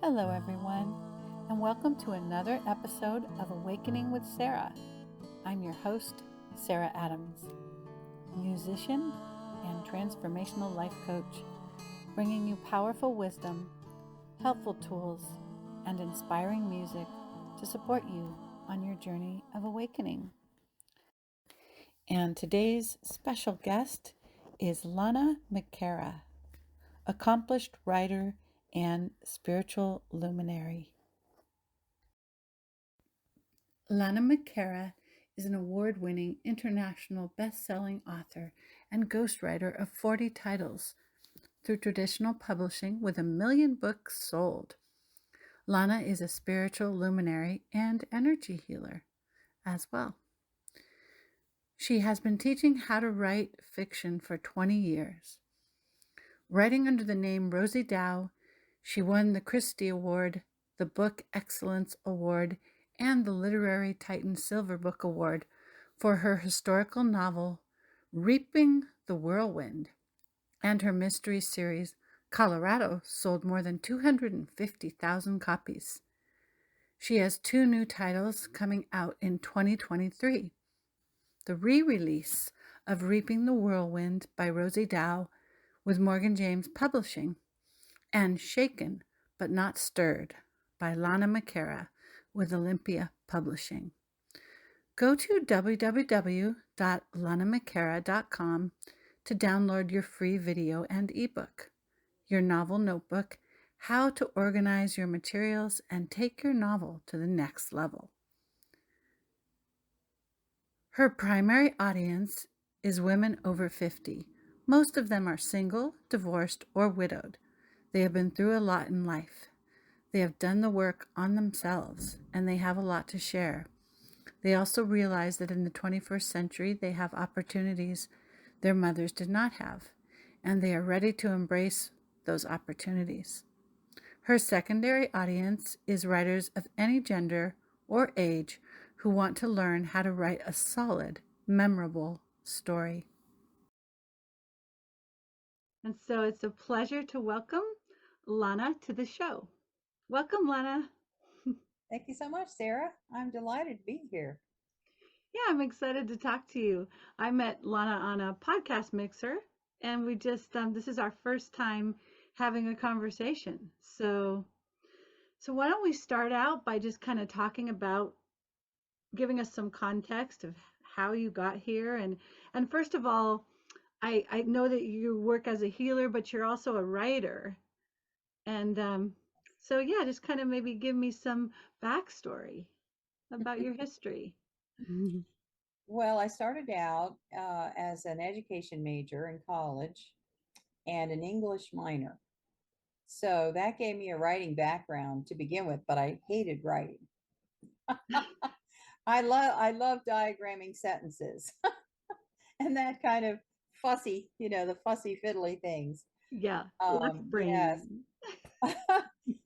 Hello, everyone, and welcome to another episode of Awakening with Sarah. I'm your host, Sarah Adams, musician and transformational life coach, bringing you powerful wisdom, helpful tools, and inspiring music to support you on your journey of awakening. And today's special guest is Lana McAra, accomplished writer and spiritual luminary. Lana McAra is an award-winning international best-selling author and ghostwriter of 40 titles through traditional publishing with 1 million books sold. Lana is a spiritual luminary and energy healer as well. She has been teaching how to write fiction for 20 years. Writing under the name Rosey Dow, she won the Christy Award, the Book Excellence Award, and the Literary Titan Silver Book Award for her historical novel, Reaping the Whirlwind, and her mystery series, Colorado, sold more than 250,000 copies. She has 2 new titles coming out in 2023. The re-release of Reaping the Whirlwind by Rosey Dow with Morgan James Publishing, and Shaken But Not Stirred by Lana McAra with Olympia Publishing. Go to www.lanamacara.com to download your free video and ebook, your novel notebook, how to organize your materials and take your novel to the next level. Her primary audience is women over 50. Most of them are single, divorced, or widowed. They have been through a lot in life. They have done the work on themselves, and they have a lot to share. They also realize that in the 21st century, they have opportunities their mothers did not have, and they are ready to embrace those opportunities. Her secondary audience is writers of any gender or age who want to learn how to write a solid, memorable story. And so it's a pleasure to welcome Lana to the show. Welcome, Lana. Thank you so much, Sarah. I'm delighted to be here. Yeah, I'm excited to talk to you. I met Lana on a podcast mixer, and we just this is our first time having a conversation. So why don't we start out by just kind of talking about giving us some context of how you got here, and first of all, I know that you work as a healer, but you're also a writer, and so yeah, just kind of maybe give me some backstory about your history. Well, I started out as an education major in college and an English minor. So that gave me a writing background to begin with, but I hated writing. I love diagramming sentences and that kind of fussy, the fussy fiddly things. Yeah, left Yes. brain.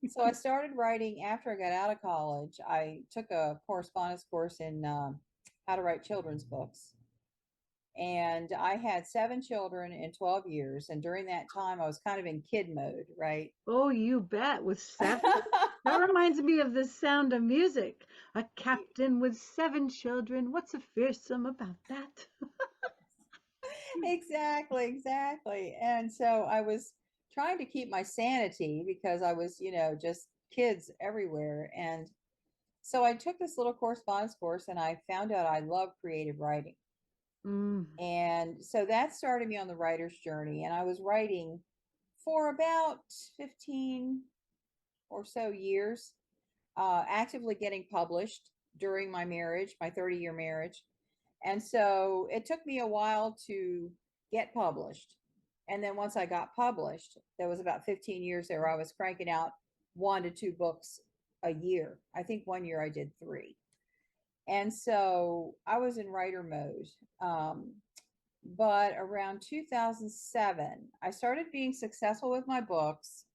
So I started writing after I got out of college. I took a correspondence course in how to write children's books. And I had 7 children in 12 years. And during that time, I was kind of in kid mode, right? Oh, you bet. With 7. That reminds me of The Sound of Music. A captain with 7 children. What's so fearsome about that? Exactly, exactly. And so I was trying to keep my sanity because I was, just kids everywhere. And so I took this little correspondence course and I found out I love creative writing. Mm. And so that started me on the writer's journey. And I was writing for about 15 or so years, actively getting published during my marriage, my 30-year marriage. And so it took me a while to get published. And then once I got published, there was about 15 years there, I was cranking out 1 to 2 books a year. I think one year I did 3. And so I was in writer mode. But around 2007, I started being successful with my books.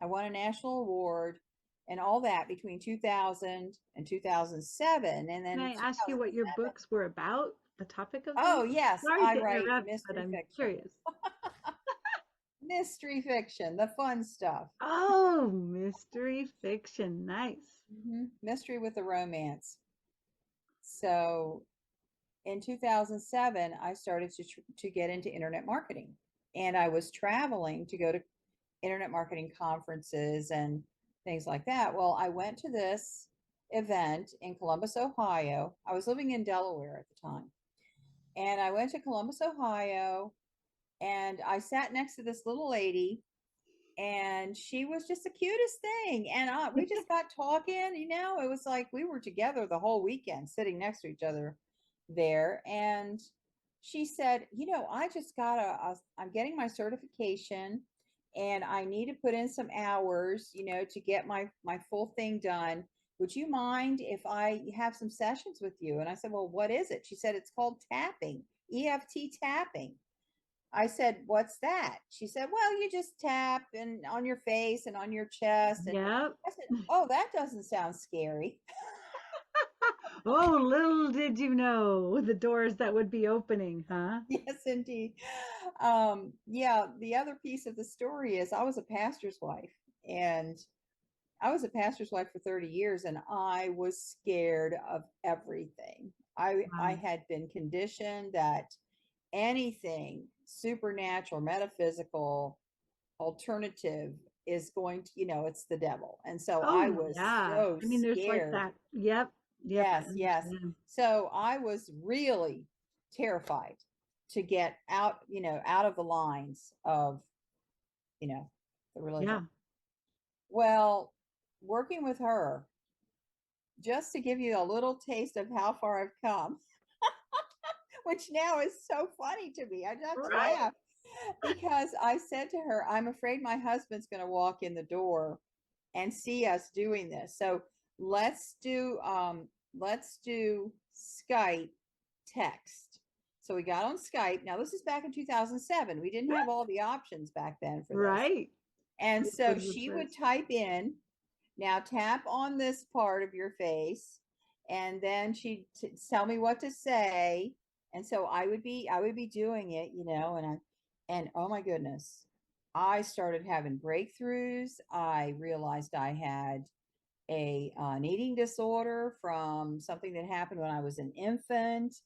I won a national award and all that between 2000 and 2007. And Can then I ask you what your 2007. books were about? The topic of them? Oh, yes, Sorry I to write interrupt, but mystery I'm fiction. curious. Mystery fiction, the fun stuff. Oh, mystery fiction. Nice. Mystery with a romance. So in 2007, I started to get into internet marketing, and I was traveling to go to internet marketing conferences and things like that. Well, I went to this event in Columbus, Ohio. I was living in Delaware at the time. And I went to Columbus, Ohio, and I sat next to this little lady, and she was just the cutest thing. And we just got talking, it was like we were together the whole weekend, sitting next to each other there. And she said, I just got I'm getting my certification, and I need to put in some hours, to get my full thing done. Would you mind if I have some sessions with you? And I said, well, what is it? She said, it's called tapping, EFT tapping. I said, what's that? She said, well, you just tap and on your face and on your chest. And Yep. I said, oh, that doesn't sound scary. Oh, little did you know the doors that would be opening, huh? Yes, indeed. Yeah, the other piece of the story is I was a pastor's wife, and I was a pastor's wife for 30 years, and I was scared of everything. I Wow. had been conditioned that anything supernatural, metaphysical, alternative is going to, it's the devil. And so I Oh, was yeah. so I mean, there's like scared. that. Yep. Yep. I Yes, yes. understand. So I was really terrified to get out, out of the lines of, the Yeah. religion. Well, working with her, just to give you a little taste of how far I've come, which now is so funny to me. I just have to Right. laugh because I said to her, I'm afraid my husband's going to walk in the door and see us doing this. So let's do Skype text. So we got on Skype. Now this is back in 2007. We didn't have all the options back then for this. Right. And This so was the she would first. type in, now tap on this part of your face, and then she'd tell me what to say. And so I would be doing it, and oh my goodness, I started having breakthroughs. I realized I had an eating disorder from something that happened when I was an infant.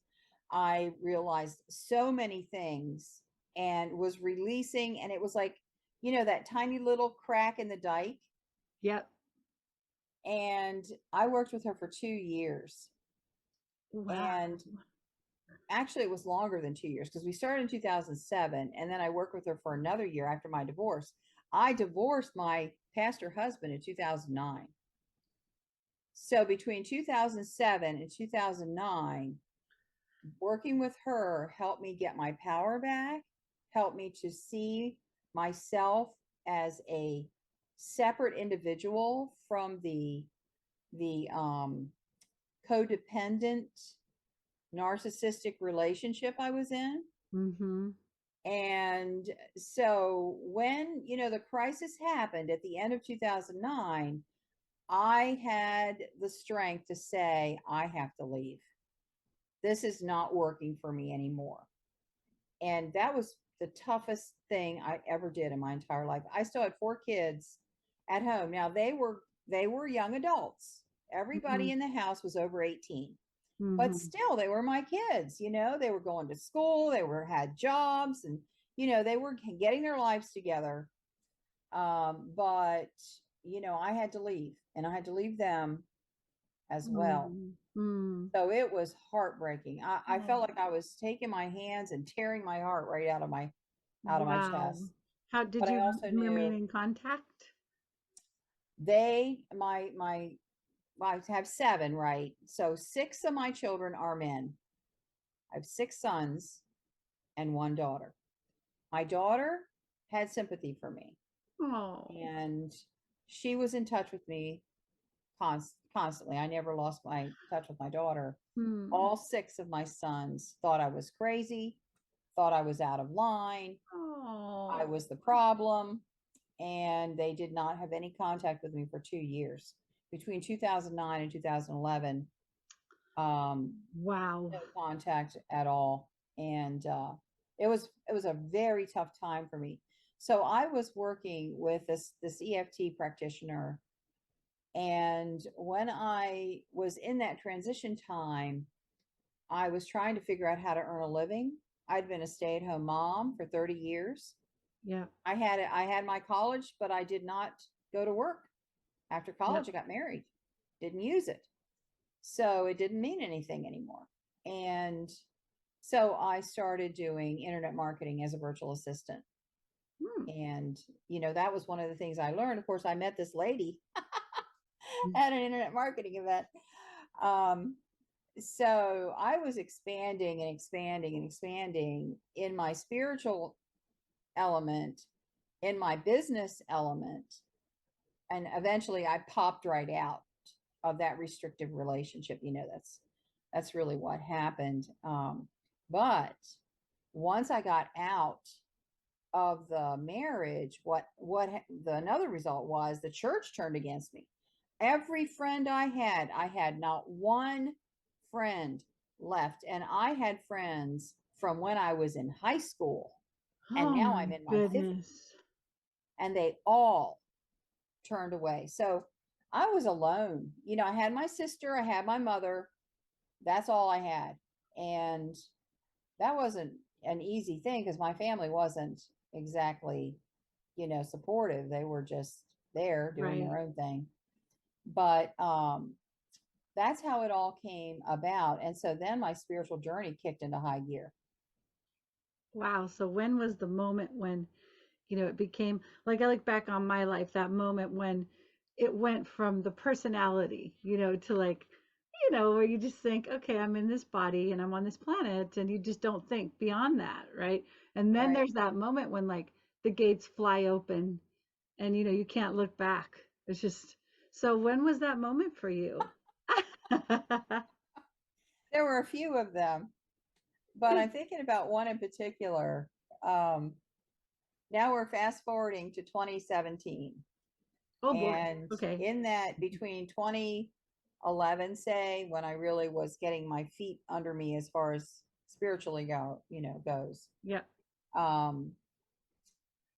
I realized so many things and was releasing, and it was like, that tiny little crack in the dike. Yep. And I worked with her for 2 years. Wow. And actually, it was longer than 2 years because we started in 2007. And then I worked with her for another year after my divorce. I divorced my pastor husband in 2009. So between 2007 and 2009, working with her helped me get my power back, helped me to see myself as a separate individual from the codependent narcissistic relationship I was in. Mm-hmm. And so when, the crisis happened at the end of 2009, I had the strength to say, I have to leave. This is not working for me anymore. And that was the toughest thing I ever did in my entire life. I still had 4 kids at home. Now they were young adults. Mm-hmm. Everybody in the house was over 18. But Mm-hmm. still they were my kids, they were going to school, had jobs, and they were getting their lives together. But I had to leave, and I had to leave them as well. Mm-hmm. So it was heartbreaking. I felt Oh, like I was taking my hands and tearing my heart right out of my wow. chest. How did But I you also remain knew in contact? they my I have 7, right? So 6 of my children are men. I have 6 sons and 1 daughter. My daughter had sympathy for me, Oh. and she was in touch with me constantly. I never lost my touch with my daughter. Hmm. All 6 of my sons thought I was crazy, thought I was out of line, I Oh. was the problem, and they did not have any contact with me for 2 years. Between 2009 and 2011, Wow. no contact at all. And it was a very tough time for me. So I was working with this EFT practitioner, and when I was in that transition time, I was trying to figure out how to earn a living. I'd been a stay-at-home mom for 30 years. Yeah. I had my college, but I did not go to work. After Yep. college, I got married. Didn't use it. So it didn't mean anything anymore. And so I started doing internet marketing as a virtual assistant. Hmm. And, that was one of the things I learned. Of course, I met this lady at an internet marketing event. Um, so I was expanding and expanding and expanding in my spiritual element, in my business element. And eventually I popped right out of that restrictive relationship. That's really what happened. But once I got out of the marriage, the another result was the church turned against me. Every friend I had not one friend left, and I had friends from when I was in high school, and Oh now my I'm in my 50s, goodness. and they all turned away. So I was alone. I had my sister, I had my mother. That's all I had. And that wasn't an easy thing because my family wasn't exactly, supportive. They were just there doing Right. their own thing. But that's how it all came about. And so then my spiritual journey kicked into high gear. Wow. So when was the moment when, it became like I look back on my life, that moment when it went from the personality, to like, where you just think, okay, I'm in this body and I'm on this planet, and you just don't think beyond that, right? And then Right. there's that moment when like the gates fly open and you can't look back. It's just so when was that moment for you? There were a few of them, but I'm thinking about one in particular. Um, Now we're fast forwarding to 2017. Oh boy. And Okay. in that, between 2011, say, when I really was getting my feet under me as far as spiritually goes. Yeah. Um,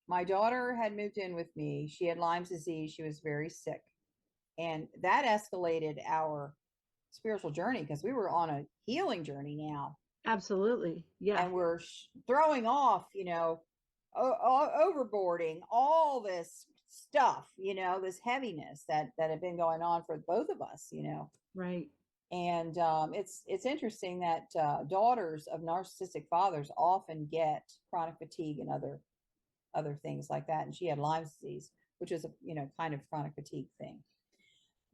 my daughter had moved in with me. She had Lyme's disease. She was very sick. And that escalated our spiritual journey because we were on a healing journey now. Absolutely. Yeah. And we're throwing off, overboarding all this stuff, this heaviness that had been going on for both of us. Right. And it's interesting that daughters of narcissistic fathers often get chronic fatigue and other things like that. And she had Lyme's disease, which is a kind of chronic fatigue thing.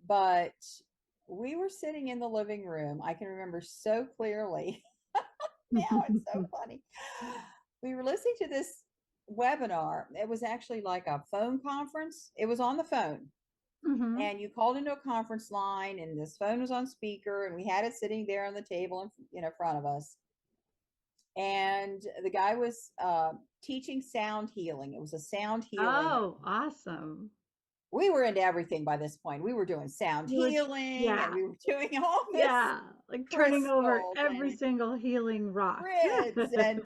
But we were sitting in the living room. I can remember so clearly. Now it's so funny. We were listening to this webinar. It was actually like a phone conference. It was on the phone, Hmm. and you called into a conference line, and this phone was on speaker, and we had it sitting there on the table in front of us. And the guy was teaching sound healing. It was a sound healing. Oh, awesome. We were into everything by this point. We were doing sound You were, healing, and yeah, we were doing all this yeah, like turning over crystals every and single healing rock. grids and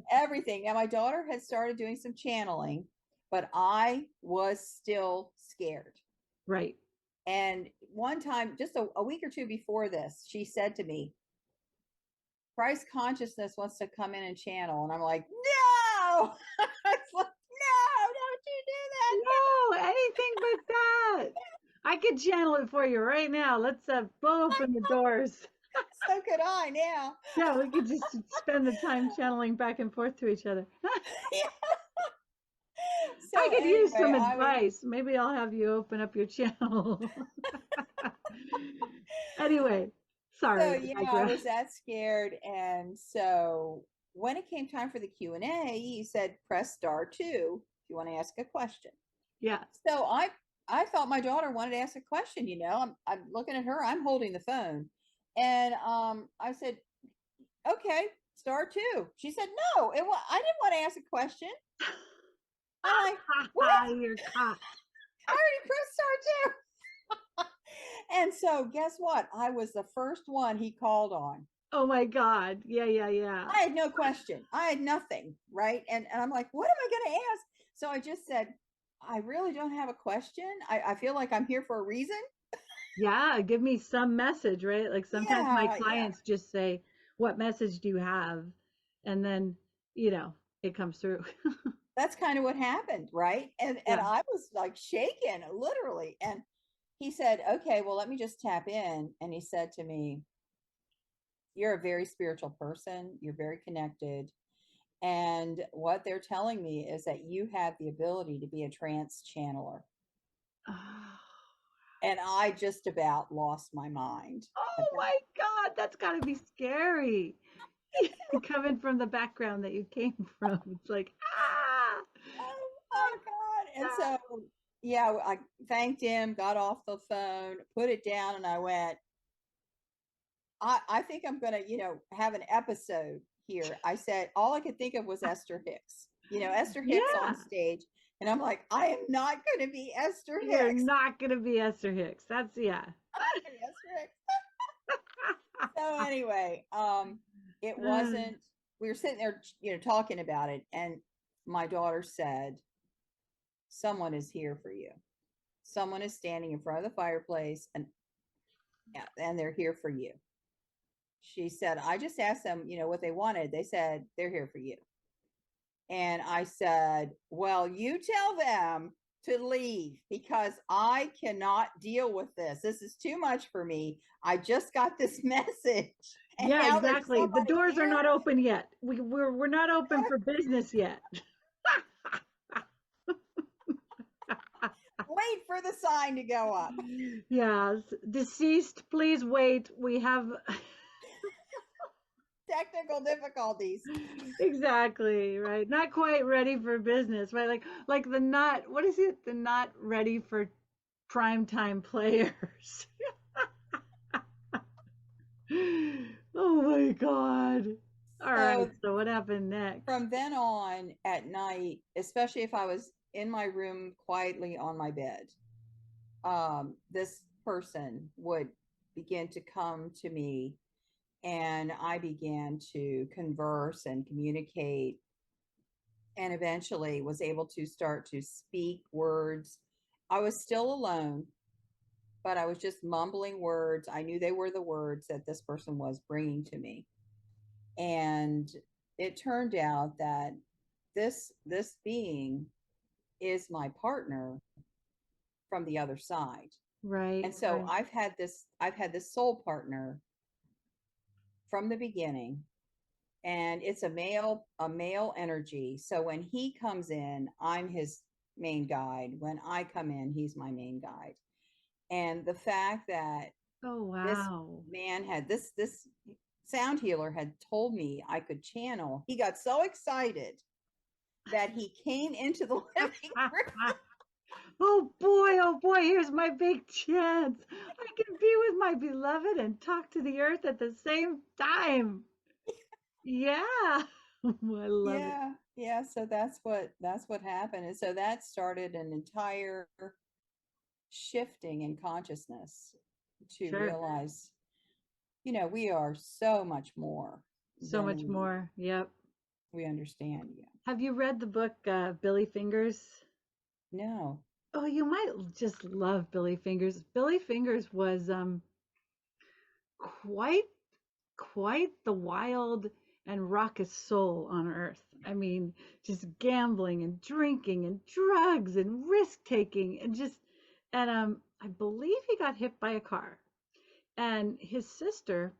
everything. Now, my daughter had started doing some channeling, but I was still scared. Right. And one time, just a week or two before this, she said to me, Christ consciousness wants to come in and channel. And I'm like, no, it's like, no, don't you do that. No, anything but that. I could channel it for you right now. Let's blow open the doors. So could I now. Yeah, we could just spend the time channeling back and forth to each other. Yeah. I So could use anyway, some I was advice. Maybe I'll have you open up your channel. Anyway, so sorry, I yeah, I digress. was that scared. And so when it came time for the Q&A, he said press star 2 if you want to ask a question. Yeah. So I thought my daughter wanted to ask a question. I'm looking at her, I'm holding the phone. And I said, okay, star 2. She said, no, I didn't want to ask a question. I'm like, what? You're caught. I already pressed star 2. And so guess what? I was the first one he called on. Oh my God. Yeah, yeah, yeah. I had no question. I had nothing. Right. And I'm like, what am I going to ask? So I just said, I really don't have a question. I feel like I'm here for a reason. Yeah, give me some message, right? Like sometimes my Yeah, yeah. clients just say, "What message do you have?" And then, you know, it comes through. That's kind of what happened, right? And Yeah. I was like shaken, literally. And he said, "Okay, well, let me just tap in." And he said to me, "You're a very spiritual person. You're very connected. And what they're telling me is that you have the ability to be a trance channeler." Oh, And I just about lost my mind at oh that. my God, that's got to be scary. Coming from the background that you came from, it's like, ah, Oh ah, my God. And ah. so, yeah, I thanked him, got off the phone, put it down, and I went, I think I'm going to, have an episode here. I said, all I could think of was Esther Hicks, Esther Hicks on Yeah, stage. And I'm like, I am not going to be Esther you're Hicks. not gonna be Esther Hicks. That's yeah. Esther Hicks. So anyway, it Uh, wasn't, we were sitting there, talking about it. And my daughter said, someone is here for you. Someone is standing in front of the fireplace, and they're here for you. She said, I just asked them, what they wanted. They said, they're here for you. And I said, well, you tell them to leave because I cannot deal with this. This is too much for me. I just got this message. And yeah, now there's exactly. The somebody doors are here. not open yet. We're not open for business yet. Wait for the sign to go up. Yes, deceased, please wait. We have Technical difficulties. exactly, right. Not quite ready for business, right? Like the not what is it? The not ready for prime time players. Oh my God. All right, So so what happened next? from then on at night, especially if I was in my room quietly on my bed, this person would begin to come to me, and I began to converse and communicate, and eventually was able to start to speak words. I was still alone, but I was just mumbling words. I knew they were the words that this person was bringing to me. And it turned out that this being is my partner from the other side. Right, And so right. I've had this soul partner from the beginning, and it's a male energy. So when he comes in, I'm his main guide. When I come in, he's my main guide. And the fact that Oh this wow. man had this sound healer had told me I could channel, he got so excited that he came into the living room. Oh boy, here's my big chance. I can be with my beloved and talk to the earth at the same time. Yeah. I love it. Yeah, yeah. So that's what happened. And so that started an entire shifting in consciousness to Sure. realize, we are so much more So than much more. Yep. we understand yet. Have you read the book Billy Fingers? No. Oh, you might just love Billy Fingers. Billy Fingers was quite quite the wild and raucous soul on earth. I mean, just gambling and drinking and drugs and risk taking and just and I believe he got hit by a car. And his sister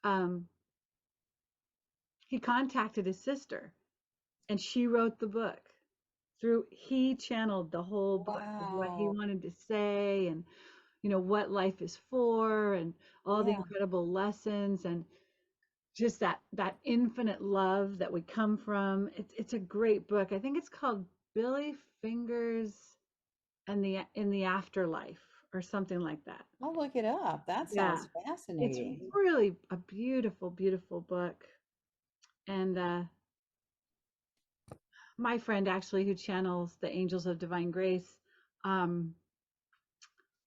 um he contacted his sister and she wrote the book. Through he channeled the whole book of what he Wow. wanted to say and what life is for and all the Yeah. incredible lessons and just that infinite love that we come from. It's a great book. I think it's called Billy Fingers and the in the Afterlife or something like that. I'll look it up. That Yeah, sounds it's fascinating. really a beautiful, beautiful book. And my friend actually who channels the angels of divine grace, um,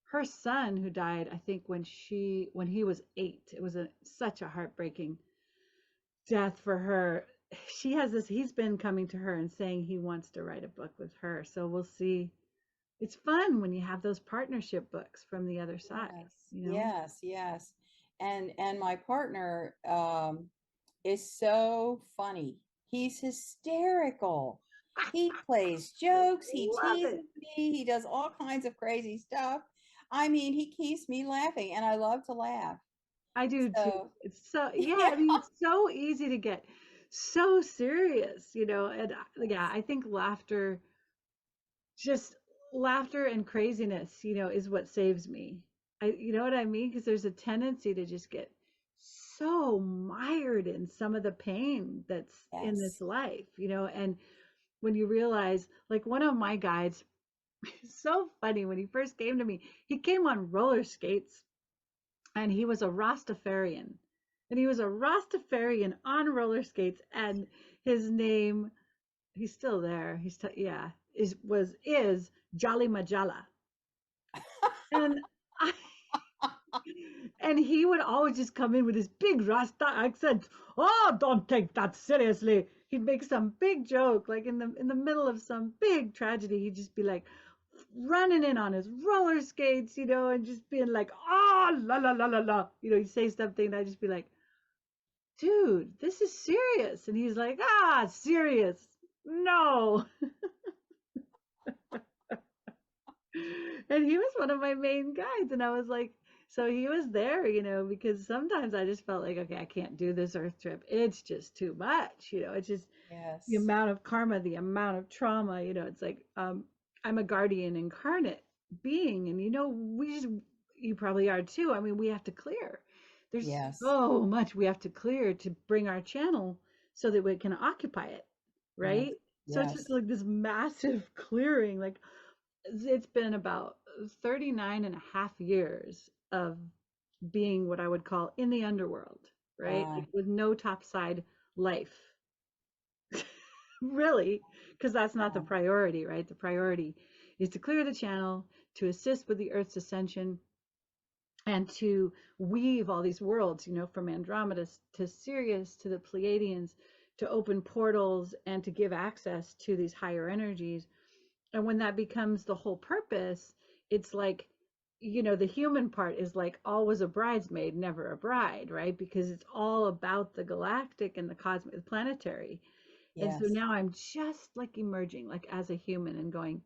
her son who died, I think when he was 8. It was such a heartbreaking death for her. she has this, he's been coming to her and saying he wants to write a book with her. So we'll see. It's fun when you have those partnership books from the other side, Yes, you know? yes, yes. And my partner is so funny. He's hysterical. He plays jokes, he Love teases it. me, he does all kinds of crazy stuff. I mean, he keeps me laughing, and I love to laugh. I do too. So, It's so, yeah, yeah, I mean, it's so easy to get so serious, you know? And yeah, I think just laughter and craziness, you know, is what saves me. You know what I mean? Because there's a tendency to just get so mired in some of the pain that's in yes. this life, you know, and when you realize, like one of my guides, so funny when he first came to me, he came on roller skates and he was a Rastafarian. And he was a Rastafarian on roller skates, and his name, he's still there. Yeah, is Jolly Majala. And I, and he would always just come in with his big Rasta accent. Oh, don't take that seriously. He'd make some big joke, like in the middle of some big tragedy. He'd just be like running in on his roller skates, you know, and just being like, oh, la la la la la. You know, he'd say something, and I'd just be like, dude, this is serious. And he's like, ah, serious. No. And he was one of my main guides. And I was like, so he was there, you know, because sometimes I just felt like, okay, I can't do this earth trip. It's just too much, you know, it's just the Yes. amount of karma, the amount of trauma, you know, it's like, I'm a guardian incarnate being. And, you know, you probably are too. I mean, we have to clear. There's Yes. so much we have to clear to bring our channel so that we can occupy it, Yes. right? So it's just Yes. like this massive clearing. Like, it's been about 39 and a half years of being what I would call in the underworld, right? Like Wow. with no topside life, really, because that's not the Wow. priority, right? The priority is to clear the channel, to assist with the Earth's ascension, and to weave all these worlds, you know, from Andromeda to Sirius to the Pleiadians, to open portals and to give access to these higher energies. And when that becomes the whole purpose, it's like, you know, the human part is like always a bridesmaid, never a bride, right? Because it's all about the galactic and the cosmic, the planetary. And so Yes. now I'm just like emerging, like as a human and going,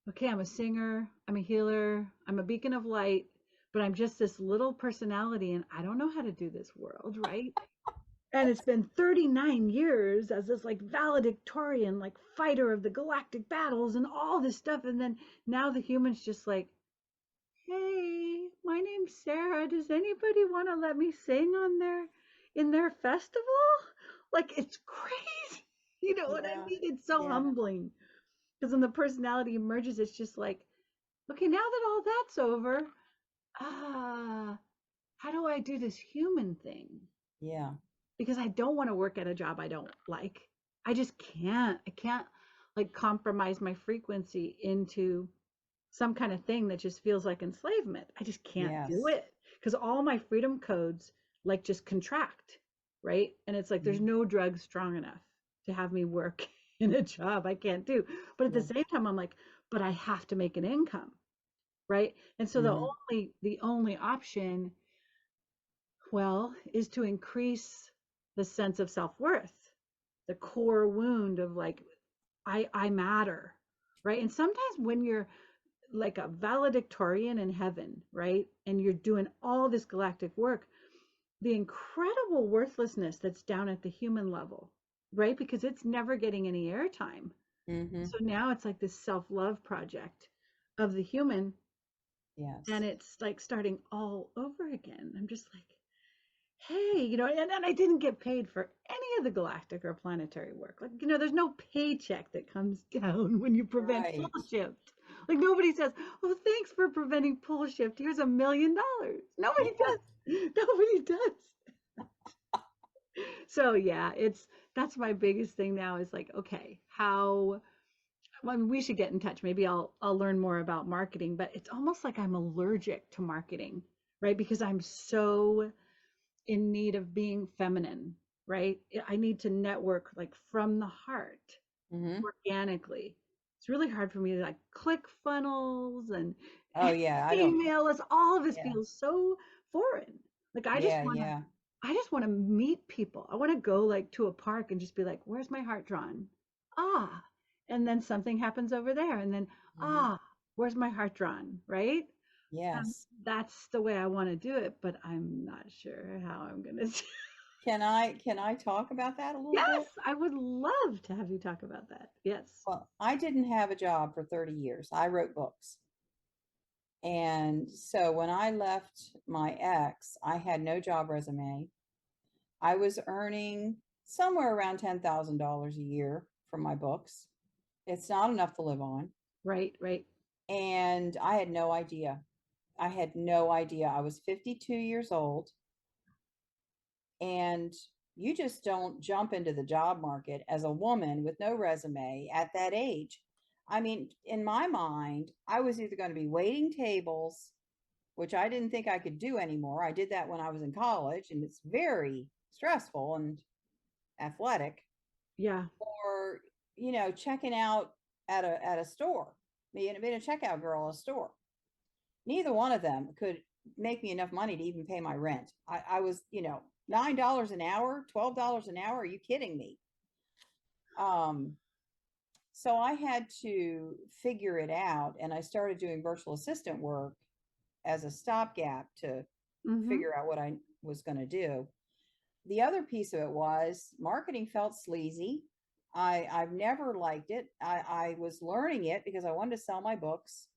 okay, I'm a singer, I'm a healer, I'm a beacon of light, but I'm just this little personality and I don't know how to do this world, right? And it's been 39 years as this like valedictorian, like fighter of the galactic battles and all this stuff. And then now the human's just like, hey, my name's Sarah. Does anybody want to let me sing on in their festival? Like it's crazy. You know what I Yeah. mean? It's so Yeah. humbling. Because when the personality emerges, it's just like, okay, now that all that's over, how do I do this human thing? Yeah. Because I don't want to work at a job I don't like. I just can't. I can't like compromise my frequency into some kind of thing that just feels like enslavement. I just can't do Yes. it because all my freedom codes like just contract, right? And it's like there's Mhm. no drug strong enough to have me work in a job I can't do. But at the Yeah. same time, I'm like, but I have to make an income, right? And so Hmm. the only option, well, is to increase the sense of self-worth, the core wound of like, I matter, right? And sometimes when you're like a valedictorian in heaven, right? And you're doing all this galactic work, the incredible worthlessness that's down at the human level, right? Because it's never getting any airtime. Hmm. So now it's like this self-love project of the human, and Yes. it's like starting all over again. I'm just like, hey, you know, and I didn't get paid for any of the galactic or planetary work. Like, you know, there's no paycheck that comes down when you prevent Right. pull shift. Like nobody says, "Oh, thanks for preventing pull shift. Here's $1 million." Nobody Yeah. does. Nobody does. So yeah, that's my biggest thing now is like, okay, how, well, I mean, we should get in touch. Maybe I'll learn more about marketing, but it's almost like I'm allergic to marketing, right? Because I'm so in need of being feminine, right? I need to network like from the heart Mm-hmm. organically. It's really hard for me to like click funnels and Oh yeah, I don't. email us. All of this Yeah, feels so foreign. Like yeah, yeah, I just want to meet people. I want to go like to a park and just be like, where's my heart drawn? Ah. And then something happens over there. And then, hmm, ah, where's my heart drawn? Right? yes. That's the way I want to do it, but I'm not sure how I'm going to do. Can I talk about that a little Yes, bit? I would love to have you talk about that. Yes. Well, I didn't have a job for 30 years. I wrote books. And so when I left my ex, I had no job resume. I was earning somewhere around $10,000 a year from my books. It's not enough to live on. Right, right. And I had no idea. I had no idea. I was 52 years old, and you just don't jump into the job market as a woman with no resume at that age. I mean, in my mind, I was either going to be waiting tables, which I didn't think I could do anymore. I did that when I was in college, and it's very stressful and athletic, Yeah. or checking out at a store, being a checkout girl at a store. Neither one of them could make me enough money to even pay my rent. I was, $9 an hour, $12 an hour. Are you kidding me? Um, so I had to figure it out, and I started doing virtual assistant work as a stopgap to Mm-hmm. figure out what I was going to do. The other piece of it was marketing felt sleazy. I've never liked it. I was learning it because I wanted to sell my books,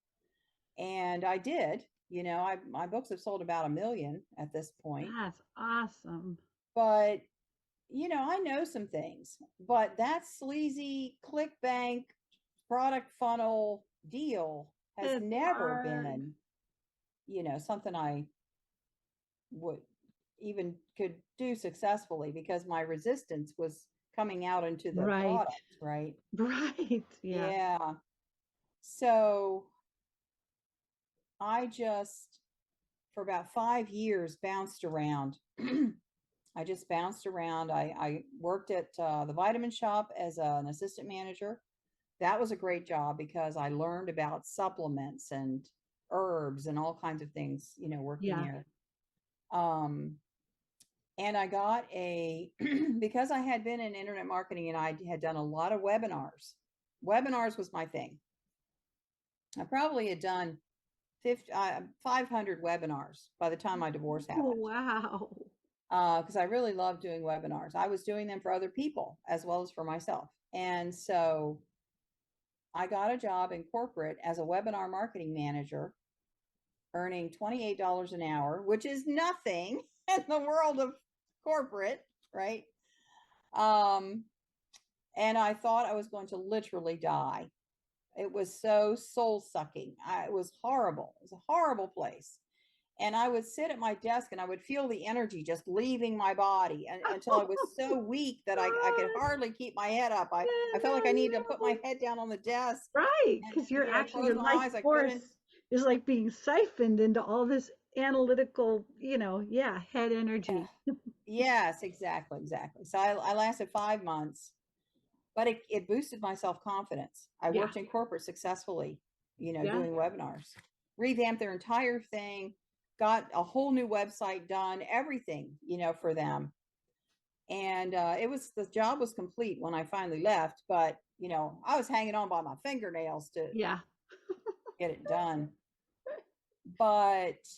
and I did. My books have sold about 1 million at this point. That's awesome. But I know some things. But that sleazy ClickBank product funnel deal has It's never hard. been, something I would even could do successfully, because my resistance was coming out into the Right. product, right? Right. Yeah. Yeah. So I just, for about 5 years, bounced around. I just bounced around. I worked at the vitamin shop as an assistant manager. That was a great job because I learned about supplements and herbs and all kinds of things, working Yeah. there. Um, and I got because I had been in internet marketing and I had done a lot of webinars. Webinars was my thing. I probably had done 500 webinars by the time my divorce Oh, happened, wow. because I really love doing webinars. I was doing them for other people as well as for myself. And so I got a job in corporate as a webinar marketing manager, earning $28 an hour, which is nothing in the world of corporate, right? Um, and I thought I was going to literally die. It was so soul sucking. It was horrible. It was a horrible place. And I would sit at my desk and I would feel the energy just leaving my body, until I was so weak that I could God. hardly keep my head up. I felt like I needed to put No. my head down on the desk Right. and, Because you're actually, close your my life eyes. I force couldn't. is like being siphoned into all this analytical, yeah, head Yeah. energy. Yes, exactly, exactly. So I lasted 5 months, but it boosted my self-confidence. I Yeah. worked in corporate successfully, Yeah. doing webinars, revamped their entire thing, got a whole new website done, everything, for them. And the job was complete when I finally left, but I was hanging on by my fingernails to Yeah. get it done. But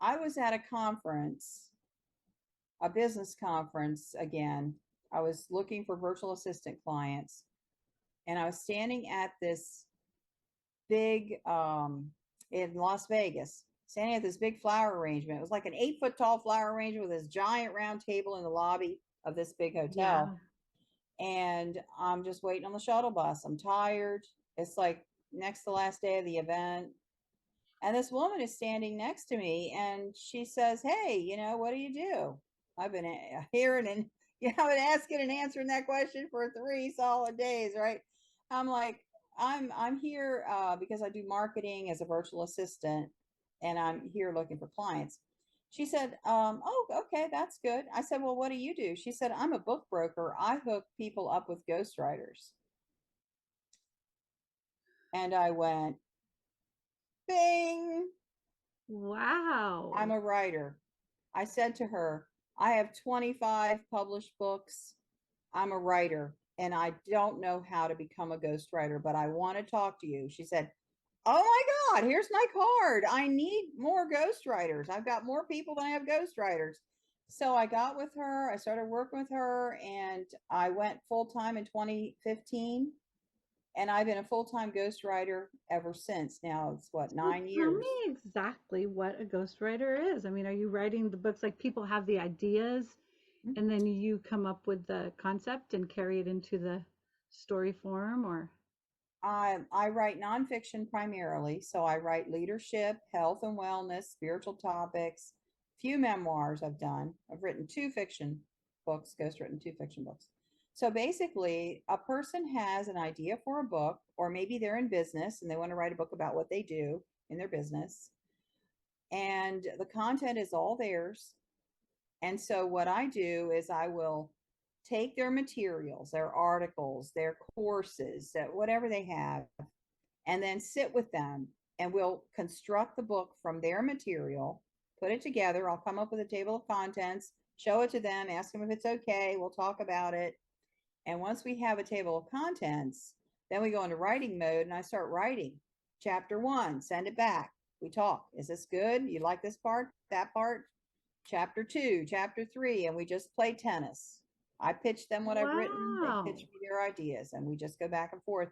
I was at a conference, a business conference again. I was looking for virtual assistant clients, and I was standing at this big in Las Vegas, standing at this big flower arrangement. It was like an 8 foot tall flower arrangement with this giant round table in the lobby of this big hotel. Yeah. And I'm just waiting on the shuttle bus. I'm tired. It's like next to the last day of the event. And this woman is standing next to me and she says, "Hey, what do you do?" I've been hearing and I've been asking and answering that question for 3 solid days, right? I'm like, I'm here because I do marketing as a virtual assistant, and I'm here looking for clients. She said, oh, okay, that's good. I said, well, what do you do? She said, I'm a book broker. I hook people up with ghostwriters. And I went, bing, I'm Wow. a writer. I said to her, I have 25 published books. I'm a writer and I don't know how to become a ghostwriter, but I want to talk to you. She said, oh my God, here's my card. I need more ghostwriters. I've got more people than I have ghostwriters. So I got with her, I started working with her, and I went full time in 2015. And I've been a full time ghostwriter ever since. Now it's what, Well, nine tell me years? exactly what a ghostwriter is. I mean, are you writing the books like people have the ideas and then you come up with the concept and carry it into the story form or? I write nonfiction primarily. So I write leadership, health and wellness, spiritual topics, few memoirs I've done. I've written two fiction books, ghostwritten two fiction books. So basically, a person has an idea for a book, or maybe they're in business and they want to write a book about what they do in their business. And the content is all theirs. And so what I do is I will take their materials, their articles, their courses, whatever they have, and then sit with them and we'll construct the book from their material, put it together. I'll come up with a table of contents, show it to them, ask them if it's okay. We'll talk about it. And once we have a table of contents, then we go into writing mode and I start writing. Chapter 1, send it back. We talk. Is this good? You like this part? That part? Chapter 2, chapter 3, and we just play tennis. I pitch them what I've written, they pitch Wow. me their ideas, and we just go back and forth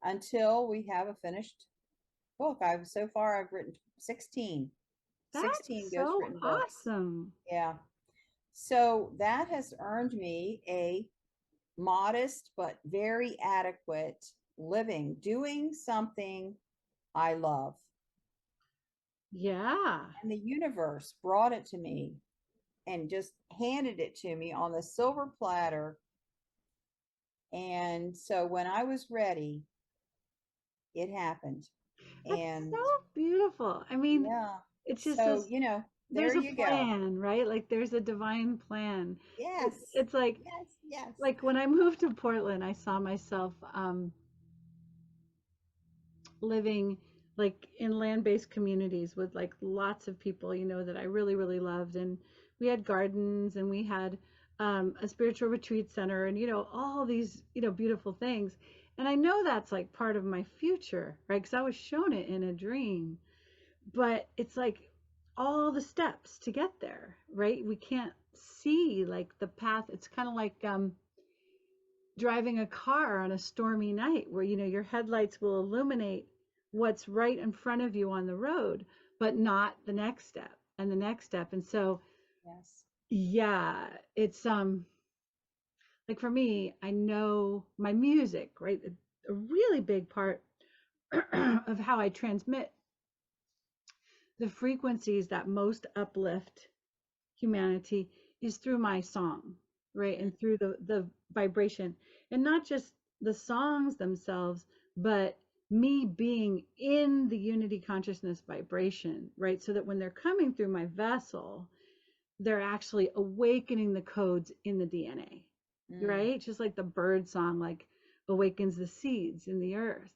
until we have a finished book. I've written 16, That's 16 ghost so written books. awesome. Yeah. So that has earned me a modest but very adequate living, doing something I love. Yeah. And the universe brought it to me and just handed it to me on the silver platter. And so when I was ready, it happened. That's so And beautiful. I mean, yeah, it's just so, this, there there's a you go. plan, right? Like there's a divine plan. Yes, It's yes, yes. like when I moved to Portland, I saw myself living like in land-based communities with like lots of people, that I really, really loved. And we had gardens and we had a spiritual retreat center and, all these, beautiful things. And I know that's like part of my future, right? Because I was shown it in a dream. But it's like all the steps to get there, right? We can't see like the path. It's kind of like driving a car on a stormy night where your headlights will illuminate what's right in front of you on the road but not the next step and the next step. And so Yes. yeah, it's like for me, I know my music, right? A really big part of how I transmit the frequencies that most uplift humanity is through my song, right? And through the vibration, and not just the songs themselves, but me being in the unity consciousness vibration, right? So that when they're coming through my vessel, they're actually awakening the codes in the DNA, Mm. right? Just like the bird song, like awakens the seeds in the earth.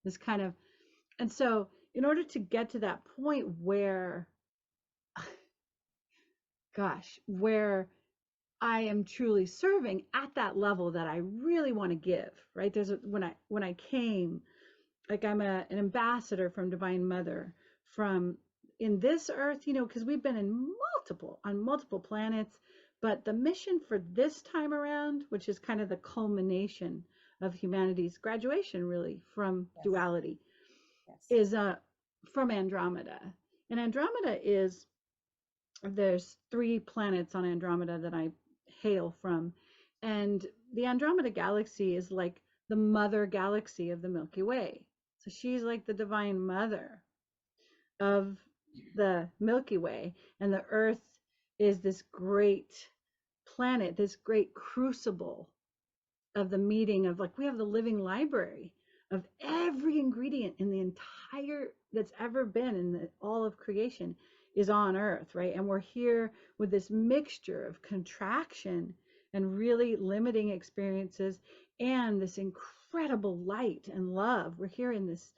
This kind of, and so in order to get to that point where, gosh, where I am truly serving at that level that I really want to give, right? When I came, like I'm an ambassador from Divine Mother from in this earth, because we've been in multiple planets, but the mission for this time around, which is kind of the culmination of humanity's graduation really from Yes, duality, yes, is from Andromeda. And Andromeda is there's 3 planets on Andromeda that I hail from. And the Andromeda galaxy is like the mother galaxy of the Milky Way. So she's like the divine mother of the Milky Way. And the Earth is this great planet, this great crucible of the meeting of like, we have the living library of every ingredient in the entire that's ever been in all of creation is on earth, right? And we're here with this mixture of contraction and really limiting experiences and this incredible light and love. We're here in this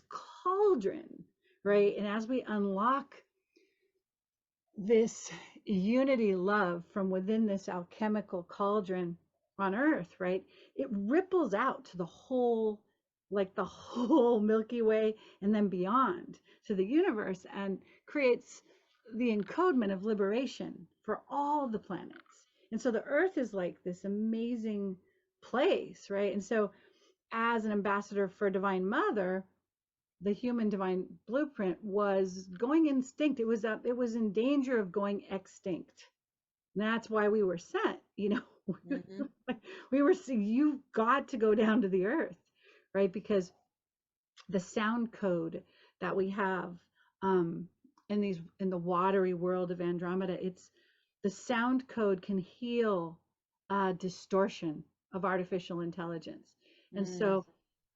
cauldron, right? And as we unlock this unity love from within this alchemical cauldron on earth, right, it ripples out to the whole, like the whole Milky Way and then beyond to the universe, and creates the encodement of liberation for all the planets. And so the earth is like this amazing place, right? And so as an ambassador for Divine Mother, the human divine blueprint was going extinct. It was in danger of going extinct. And that's why we were sent, you know. Mm-hmm. We were, you've got to go down to the earth, right? Because the sound code that we have in the watery world of Andromeda, it's the sound code can heal distortion of artificial intelligence. And so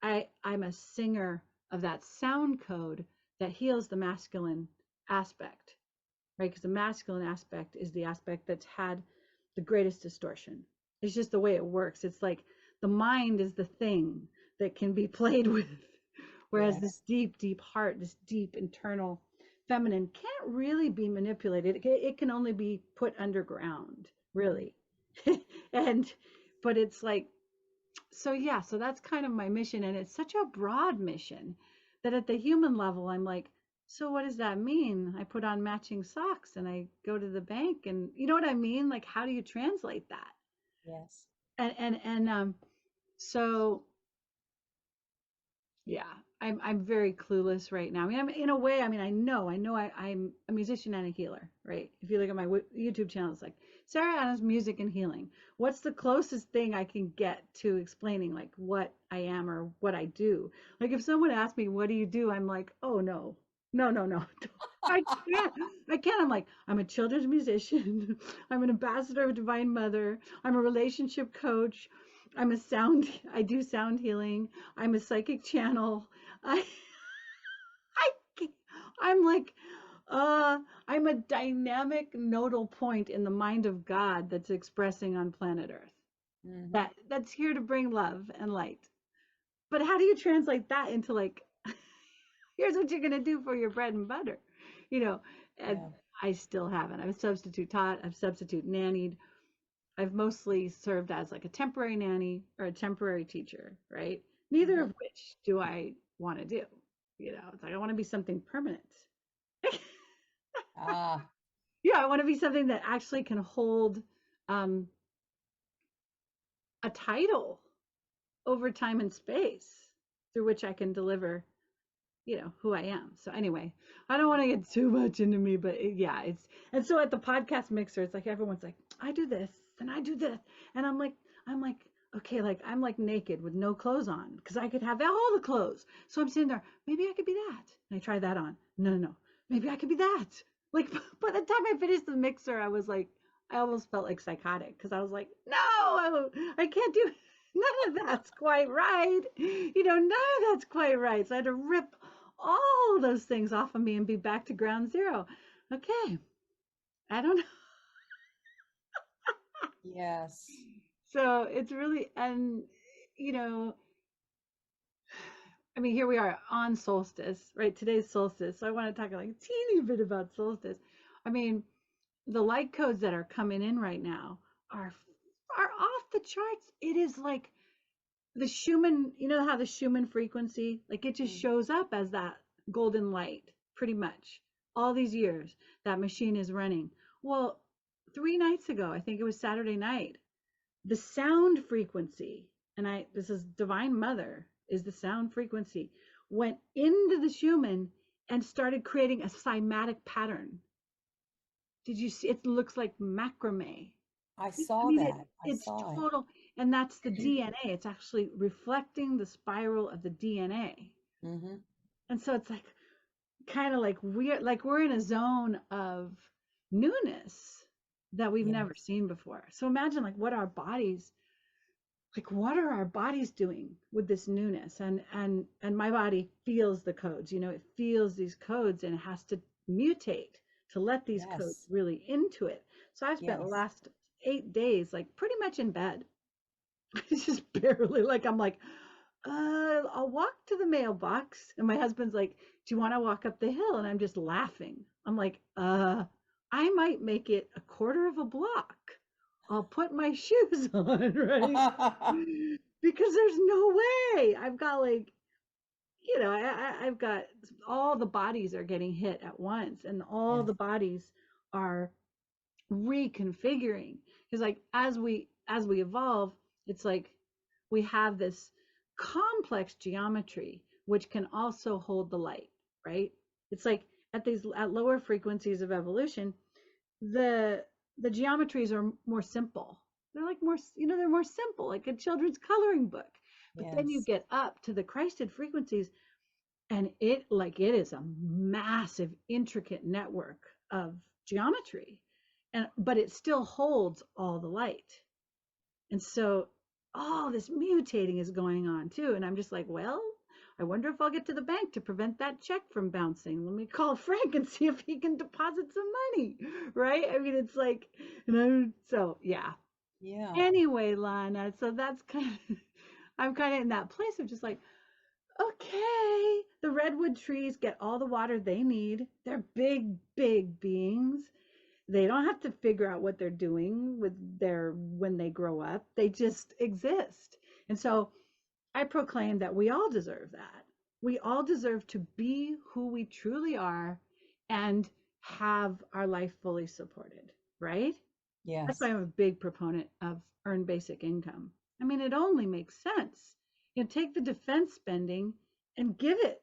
I'm a singer of that sound code that heals the masculine aspect, right? Because the masculine aspect is the aspect that's had the greatest distortion. It's just the way it works. It's like the mind is the thing that can be played with, whereas this deep, deep heart, this deep internal feminine can't really be manipulated. It can only be put underground, really. But it's like, so yeah, so that's kind of my mission. And it's such a broad mission that at the human level, I'm like, so what does that mean? I put on matching socks and I go to the bank, and you know what I mean? Like, how do you translate that? Yes. And so yeah, I'm very clueless right now. I mean, I'm in a way, I mean, I'm a musician and a healer, right? If you look at my YouTube channel, it's like Sarah Adams Music and Healing. What's the closest thing I can get to explaining like what I am or what I do? Like if someone asks me, what do you do? I'm like, oh no. I can't. I'm like, I'm a children's musician. I'm an ambassador of Divine Mother. I'm a relationship coach. I do sound healing. I'm a psychic channel. I, I, I'm like, I'm a dynamic nodal point in the mind of God that's expressing on planet Earth. Mm-hmm. That's here to bring love and light. But how do you translate that into like, here's what you're gonna do for your bread and butter, you know? And I still haven't. I've substitute taught. I've substitute nannied. I've mostly served as like a temporary nanny or a temporary teacher, right? Neither of which do I want to do. You know, it's like I want to be something permanent. Yeah, I want to be something that actually can hold a title over time and space through which I can deliver, you know, who I am. So anyway, I don't want to get too much into me, but yeah, it's, and so at the podcast mixer, it's like everyone's like, I do this and I do this, and I'm like, okay, like I'm like naked with no clothes on because I could have all the clothes. So I'm sitting there, maybe I could be that, and I try that on. No, maybe I could be that. Like by the time I finished the mixer, I was like, I almost felt like psychotic because I was like, no, I can't do. None of that's quite right. You know, none of that's quite right. So I had to rip all those things off of me and be back to ground zero. Okay. I don't know. Yes. So it's really, and you know, I mean, here we are on solstice, right? Today's solstice. So I want to talk like a teeny bit about solstice. I mean, the light codes that are coming in right now are off the charts. It is like the Schumann, you know how the Schumann frequency, like it just shows up as that golden light pretty much all these years that machine is running. Well, 3 nights ago, I think it was Saturday night, the sound frequency, and this is Divine Mother, is the sound frequency, went into the Schumann and started creating a cymatic pattern. Did you see? It looks like macrame. I saw mean, that. it's saw total, and that's the DNA. It's actually reflecting the spiral of the DNA. Mm-hmm. And so it's like kind of like we're in a zone of newness that we've never seen before. So imagine like what are our bodies doing with this newness? And my body feels the codes, you know, it feels these codes and it has to mutate to let these codes Yes. really into it. So I've spent the Yes. last 8 days like pretty much in bed. It's just barely like I'm like, I'll walk to the mailbox. And my husband's like, do you want to walk up the hill? And I'm just laughing. I'm like, I might make it a quarter of a block. I'll put my shoes on, right? Because there's no way. I've got like, I've got all the bodies are getting hit at once, and all Yes. the bodies are reconfiguring. Because like as we evolve, it's like we have this complex geometry which can also hold the light, right? It's like at lower frequencies of evolution, the the geometries are more simple. They're like more, they're more simple, like a children's coloring book. But then you Yes. get up to the Christed frequencies, and it is a massive, intricate network of geometry, and but it still holds all the light. And so all this mutating is going on too. And I'm just like, well, I wonder if I'll get to the bank to prevent that check from bouncing. Let me call Frank and see if he can deposit some money. Right? I mean, it's like, so yeah. Yeah. Anyway, Lana, so that's kind of, I'm kind of in that place of just like, okay, the redwood trees get all the water they need. They're big, big beings. They don't have to figure out what they're doing with their when they grow up. They just exist. And so I proclaim that we all deserve that. We all deserve to be who we truly are and have our life fully supported, right? That's why Yes. I'm a big proponent of earn basic income. I mean, it only makes sense. Take the defense spending and give it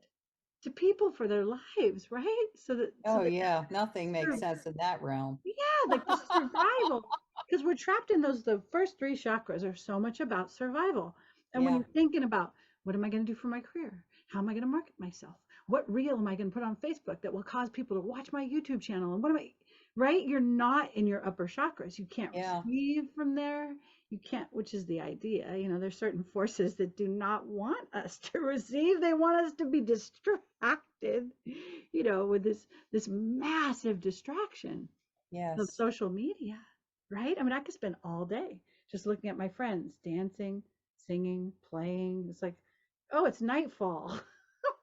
to people for their lives, right? So Oh, they yeah. Nothing makes can, sense in that realm. yeah, like the survival, because we're trapped in those. The first three chakras are so much about survival. And when Yeah. you're thinking about what am I going to do for my career? How am I going to market myself? What reel am I going to put on Facebook that will cause people to watch my YouTube channel? And what am I, right? You're not in your upper chakras. You can't Yeah. receive from there. You can't, which is the idea. There's certain forces that do not want us to receive. They want us to be distracted, with this massive distraction of Yes. social media, right? I mean, I could spend all day just looking at my friends dancing, singing, playing. It's like, oh, it's nightfall.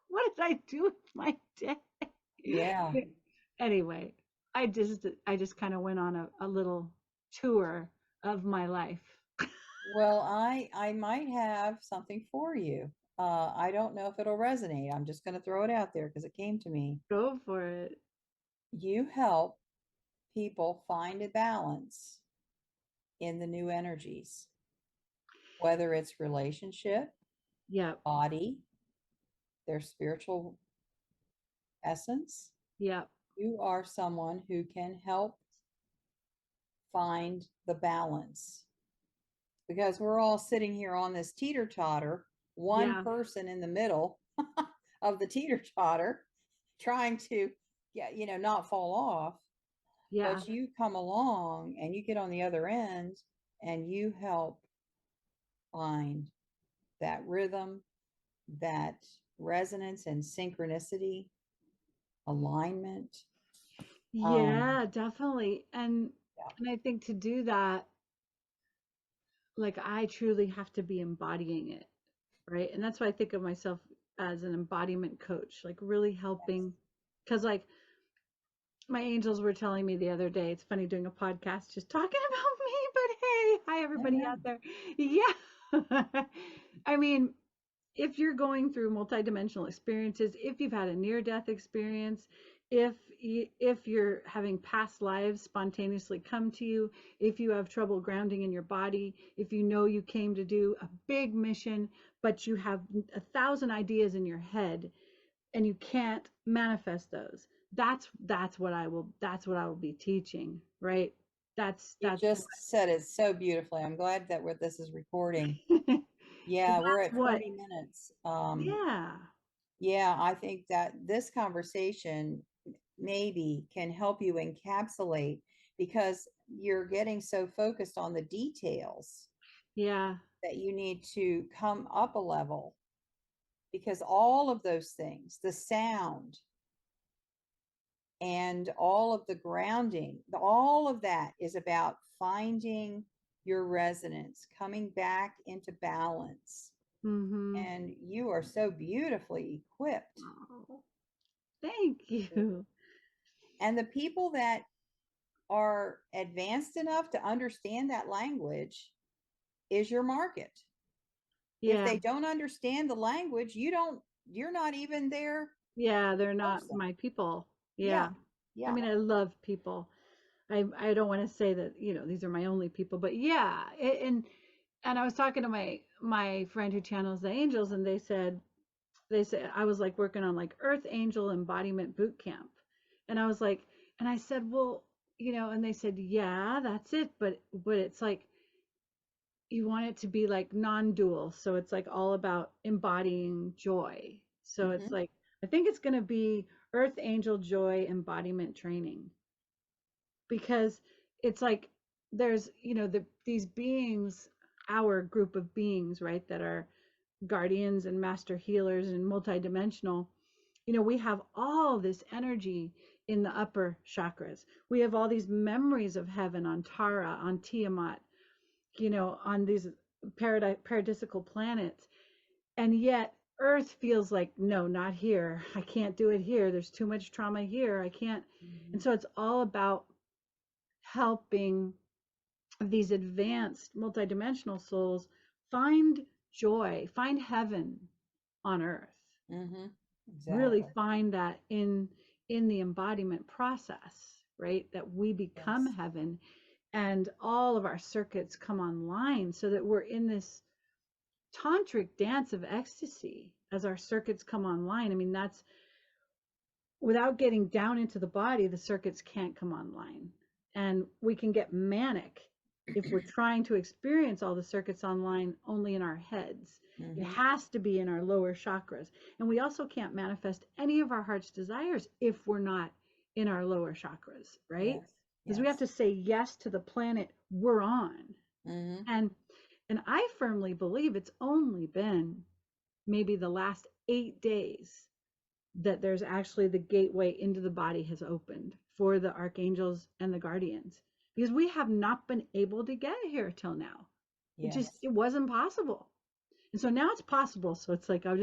What did I do with my day? Yeah. Anyway, I just kind of went on a little tour of my life. Well, I might have something for you. I don't know if it'll resonate. I'm just going to throw it out there because it came to me. Go for it. You help people find a balance in the new energies, whether it's relationship, Yep. body, their spiritual essence. Yep. You are someone who can help find the balance because we're all sitting here on this teeter totter, one Yeah. person in the middle of the teeter totter trying to not fall off. Yeah. But you come along and you get on the other end and you help find that rhythm, that resonance and synchronicity, alignment. Um, Yeah, definitely. And I think to do that, like I truly have to be embodying it, right? And that's why I think of myself as an embodiment coach, like really helping. Because like my angels were telling me the other day, it's funny doing a podcast just talking about me, but hey, hi yeah, everybody yeah, out there. Yeah. I mean, if you're going through multidimensional experiences, if you've had a near death experience, if you're having past lives spontaneously come to you, if you have trouble grounding in your body, if you know you came to do a big mission but you have 1,000 ideas in your head and you can't manifest those, that's what I will be teaching, right? you That's just said it so beautifully. I'm glad that this is recording. because Yeah, we're that's at what, 40 minutes. yeah, Yeah, I think that this conversation maybe can help you encapsulate because you're getting so focused on the details yeah, that you need to come up a level because all of those things, the sound, and all of the grounding, all of that is about finding your resonance, coming back into balance. Mm-hmm. And you are so beautifully equipped. Oh, thank you. And the people that are advanced enough to understand that language is your market. If Yeah. they don't understand the language, you're not even their Yeah, they're not person. my people. Yeah. Yeah. I Yeah. mean, I love people. I don't want to say that, these are my only people, but yeah. And I was talking to my friend who channels the angels, and they said I was like working on like Earth Angel Embodiment Boot Camp. And I was like, and I said, well, and they said, yeah, that's it, but it's like you want it to be like non-dual, so it's like all about embodying joy. So it's Mm-hmm. like I think it's going to be Earth Angel Joy Embodiment Training, because it's like there's these beings, our group of beings, right, that are guardians and master healers and multidimensional. We have all this energy in the upper chakras. We have all these memories of heaven on Tara, on Tiamat, on these paradisical planets. And yet Earth feels like, no, not here. I can't do it here. There's too much trauma here. I can't. Mm-hmm. And so it's all about helping these advanced multidimensional souls find joy, find heaven on Earth. Mm-hmm. Really Exactly. find that in the embodiment process, right? That we become Yes. heaven, and all of our circuits come online, so that we're in this tantric dance of ecstasy as our circuits come online. I mean, that's without getting down into the body, the circuits can't come online. And we can get manic if we're trying to experience all the circuits online only in our heads. It Mm-hmm. has to be in our lower chakras. And we also can't manifest any of our heart's desires if we're not in our lower chakras, right? Yes. Because we have Yes. to say yes to the planet we're on. Mm-hmm. And I firmly believe it's only been maybe the last 8 days that there's actually the gateway into the body has opened for the archangels and the guardians, because we have not been able to get here till now. Yes. It wasn't possible. And so now it's possible. So it's like, I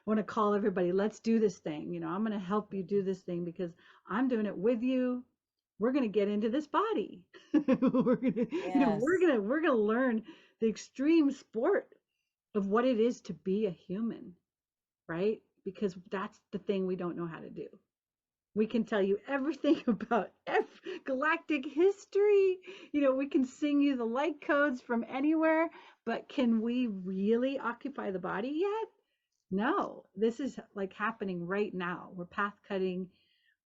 want to call everybody, let's do this thing. I'm going to help you do this thing because I'm doing it with you. We're going to get into this body. we're going to, Yes. we're going to learn the extreme sport of what it is to be a human, right? Because that's the thing we don't know how to do. We can tell you everything about galactic history. We can sing you the light codes from anywhere, but can we really occupy the body yet? No, this is like happening right now. We're path cutting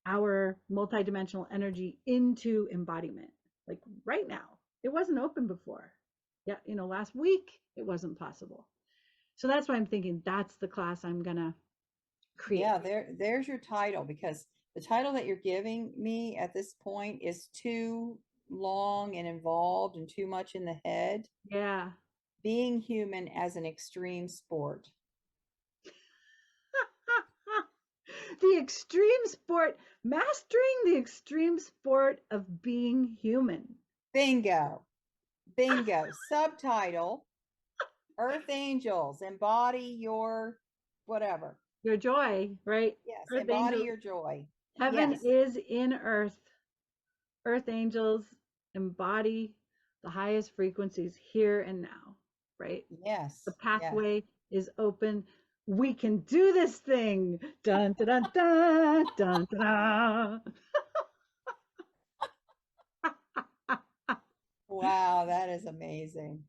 our multidimensional energy into embodiment, like right now. It wasn't open before. Yeah, last week it wasn't possible. So that's why I'm thinking that's the class I'm gonna create. Yeah, there's your title, because the title that you're giving me at this point is too long and involved and too much in the head. Yeah. Being human as an extreme sport. The extreme sport, mastering the extreme sport of being human. Bingo. Bingo. Subtitle: Earth Angels, embody your whatever. Your joy, right? Yes, Earth embody angels. your joy. Heaven Yes. is in earth. Earth angels embody the highest frequencies here and now, right? The Yes. Yes. pathway is open. We can do this thing. Dun dun dun dun dun dun. Wow, that is amazing.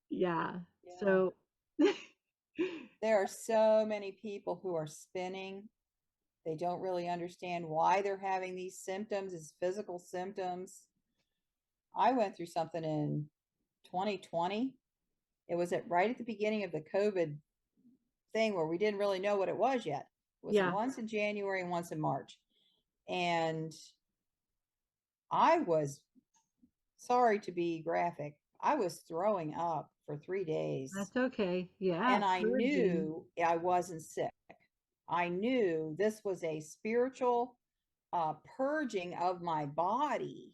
Yeah. Yeah. So There are so many people who are spinning. They don't really understand why they're having these symptoms, as physical symptoms. I went through something in 2020. It was right at the beginning of the COVID thing where we didn't really know what it was yet. It was yeah. once in January and once in March. And I was, sorry to be graphic, I was throwing up for 3 days. That's okay. Yeah, And I purging. knew I wasn't sick. I knew this was a spiritual purging of my body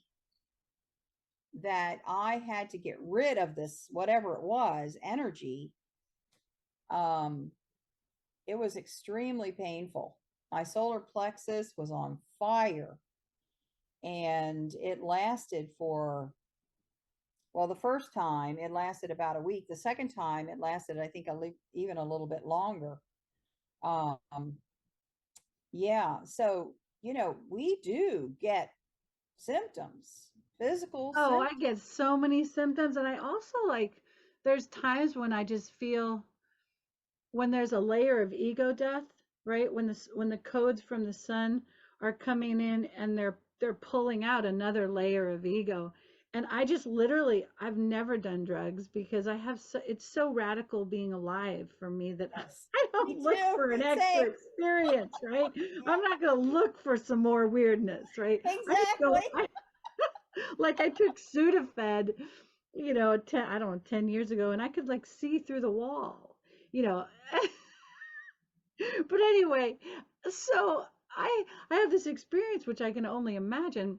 that I had to get rid of this, whatever it was, energy. Um, it was extremely painful. My solar plexus was on fire, and it lasted for, well, the first time it lasted about a week. The second time it lasted, I think, even a little bit longer. Um, yeah. So, we do get symptoms, physical Oh, I symptoms. get so many symptoms. And I also like, there's times when I just feel when there's a layer of ego death, right? When the codes from the sun are coming in and they're pulling out another layer of ego. And I just literally, I've never done drugs because it's so radical being alive for me that Yes. I don't Me look too. for an extra Same. experience, right? I'm Yeah, not going to look for some more weirdness, right? I just go, exactly. like I took Sudafed, 10, I don't know, 10 years ago, and I could like see through the wall, you know. But anyway, so I have this experience which I can only imagine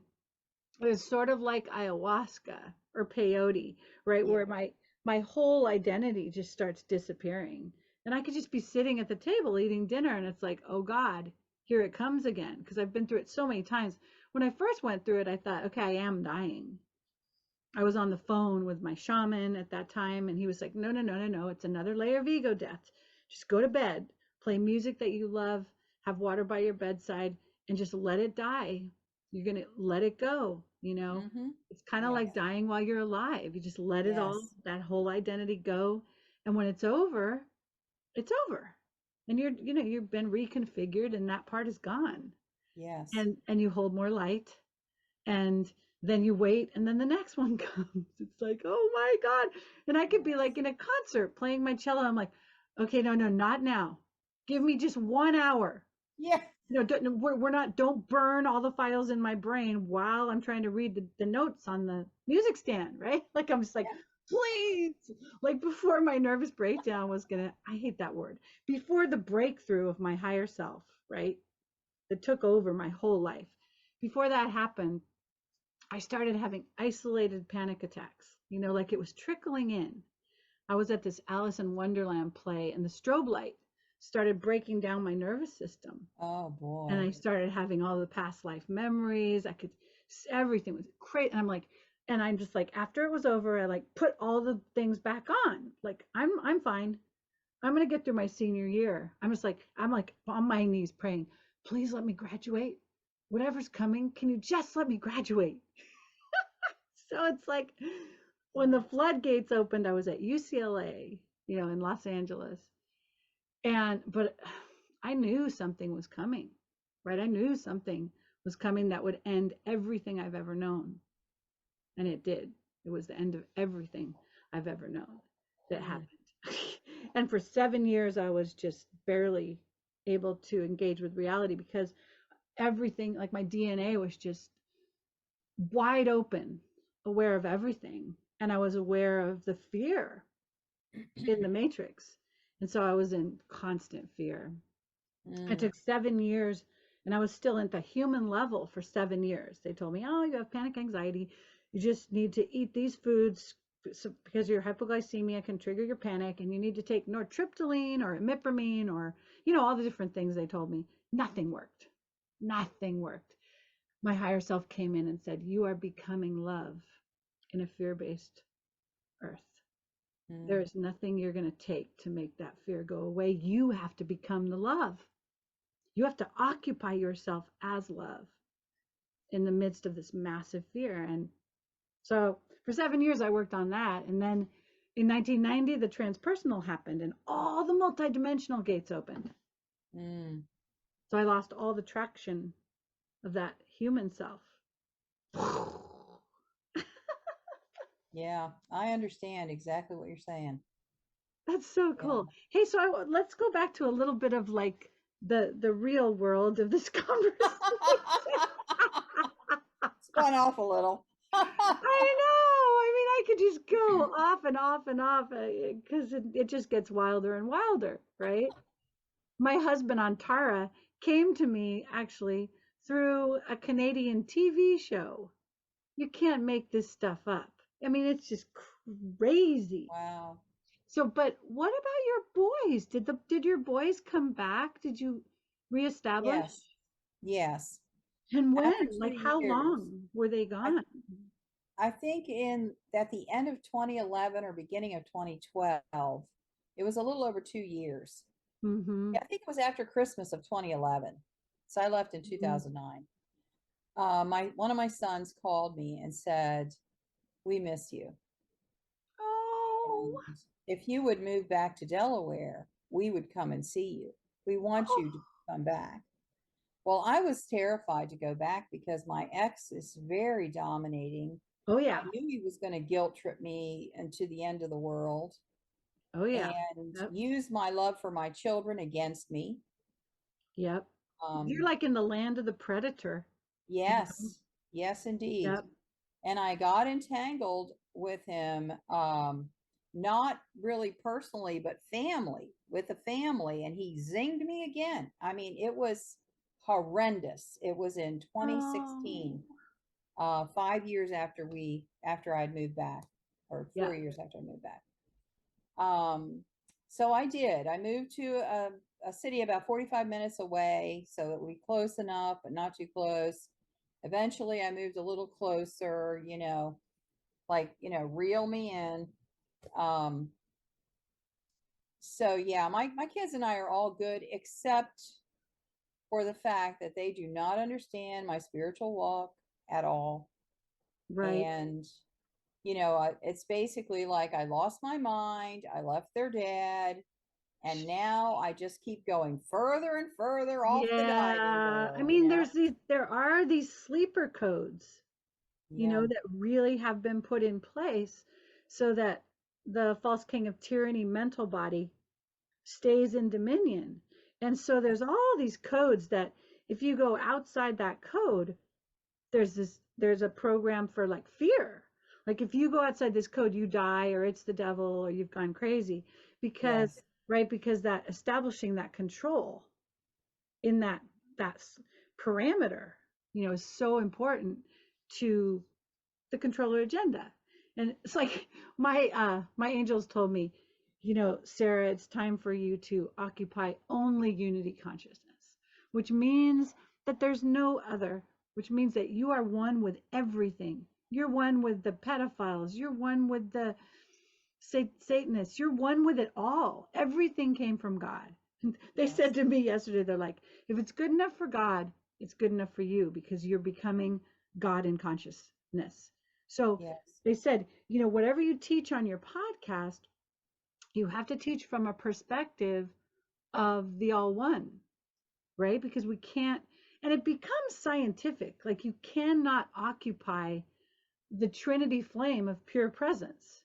is sort of like ayahuasca or peyote, right? Yeah. Where my whole identity just starts disappearing. And I could just be sitting at the table eating dinner and it's like, oh God, here it comes again. Because I've been through it so many times. When I first went through it, I thought, okay, I am dying. I was on the phone with my shaman at that time, and he was like, no, no, no, no, no. It's another layer of ego death. Just go to bed, play music that you love, have water by your bedside, and just let it die. You're going to let it go. Mm-hmm. It's kind of Yes. like dying while you're alive. You just let it all, Yes. that whole identity go. And when it's over. And you've been reconfigured and that part is gone. Yes. And you hold more light and then you wait and then the next one comes. It's like, oh my God. And I could be Yes. like in a concert playing my cello. I'm like, okay, no, no, not now. Give me just 1 hour. Yeah. Don't burn all the files in my brain while I'm trying to read the notes on the music stand, right? Like I'm just like, Yeah. please. Like before my nervous breakdown I hate that word, before the breakthrough of my higher self, right? That took over my whole life. Before that happened, I started having isolated panic attacks, like it was trickling in. I was at this Alice in Wonderland play, and the strobe light started breaking down my nervous system. Oh And boy. I started having all the past life memories. Everything was great. And I'm just like, after it was over, I like put all the things back on. Like, I'm fine. I'm gonna get through my senior year. I'm like on my knees praying, please let me graduate. Whatever's coming, can you just let me graduate? So it's like when the floodgates opened, I was at UCLA, in Los Angeles. But I knew something was coming, right? I knew something was coming that would end everything I've ever known. And it did. It was the end of everything I've ever known that Mm. happened. And for 7 years, I was just barely able to engage with reality because everything, like my DNA was just wide open, aware of everything. And I was aware of the fear in the matrix. And so I was in constant fear. It Mm. took 7 years, and I was still at the human level for 7 years. They told me, oh, you have panic anxiety. You just need to eat these foods because your hypoglycemia can trigger your panic, and you need to take nortriptyline or imipramine or, all the different things they told me. Nothing worked. Nothing worked. My higher self came in and said, you are becoming love in a fear-based earth. There Mm. is nothing you're going to take to make that fear go away. You have to become the love. You have to occupy yourself as love in the midst of this massive fear. And so for 7 years, I worked on that. And then in 1990, the transpersonal happened and all the multidimensional gates opened. Mm. So I lost all the traction of that human self. Yeah, I understand exactly what you're saying. That's so Yeah. cool. Hey, so let's go back to a little bit of like the real world of this conversation. Spun off a little. I know. I mean, I could just go off and off and off because it just gets wilder and wilder, right? My husband on Tara came to me actually through a Canadian TV show. You can't make this stuff up. I mean, it's just crazy. Wow. So, but what about your boys? Did your boys come back? Did you reestablish? Yes. Yes. And After when? two Like how years, long were they I gone? I think in at the end of 2011 or beginning of 2012, it was a little over 2 years. Mm-hmm. Yeah, I think it was after Christmas of 2011. So I left in Mm-hmm. 2009. My one of my sons called me and said, "We miss you. Oh, And if you would move back to Delaware, we would come and see you. We want oh, you to come back." Well, I was terrified to go back because my ex is very dominating. oh I yeah. knew he was going to guilt trip me into the end of the world Oh yeah. and Yep. use my love for my children against me. Yep. You're Um, like in the land of the predator, you know? yes, yes, indeed. Yep. And I got entangled with him, not really personally, but family, with a family, and he zinged me again. I mean, it was horrendous. It was in Oh, 2016, 5 years after I'd moved back, or yeah. 4 years after I moved back. Um, so I did. I moved to a city about 45 minutes away, so it would be close enough, but not too close. Eventually, I moved a little closer, like, reel me in. Um, so yeah, my kids and I are all good, except for the fact that they do not understand my spiritual walk at all. Right. And it's basically like I lost my mind, I left their dad, and now I just keep going further and further off the diving Yeah. I mean, board. there are these sleeper codes, Yeah. that really have been put in place so that the false king of tyranny mental body stays in dominion. And so there's all these codes that if you go outside that code, there's a program for like fear. Like if you go outside this code, you die or it's the devil or you've gone crazy because Yes. right because that establishing that control in that parameter, is so important to the controller agenda. And it's like my angels told me, Sarah, it's time for you to occupy only unity consciousness, which means that there's no other, which means that you are one with everything. You're one with the pedophiles, you're one with the Satanists, you're one with it all. Everything came from God. They Yes. said to me yesterday, they're like, if it's good enough for God, it's good enough for you because you're becoming God in consciousness. So Yes. they said, whatever you teach on your podcast, you have to teach from a perspective of the all one, right? Because we can't, and it becomes scientific. Like you cannot occupy the Trinity flame of pure presence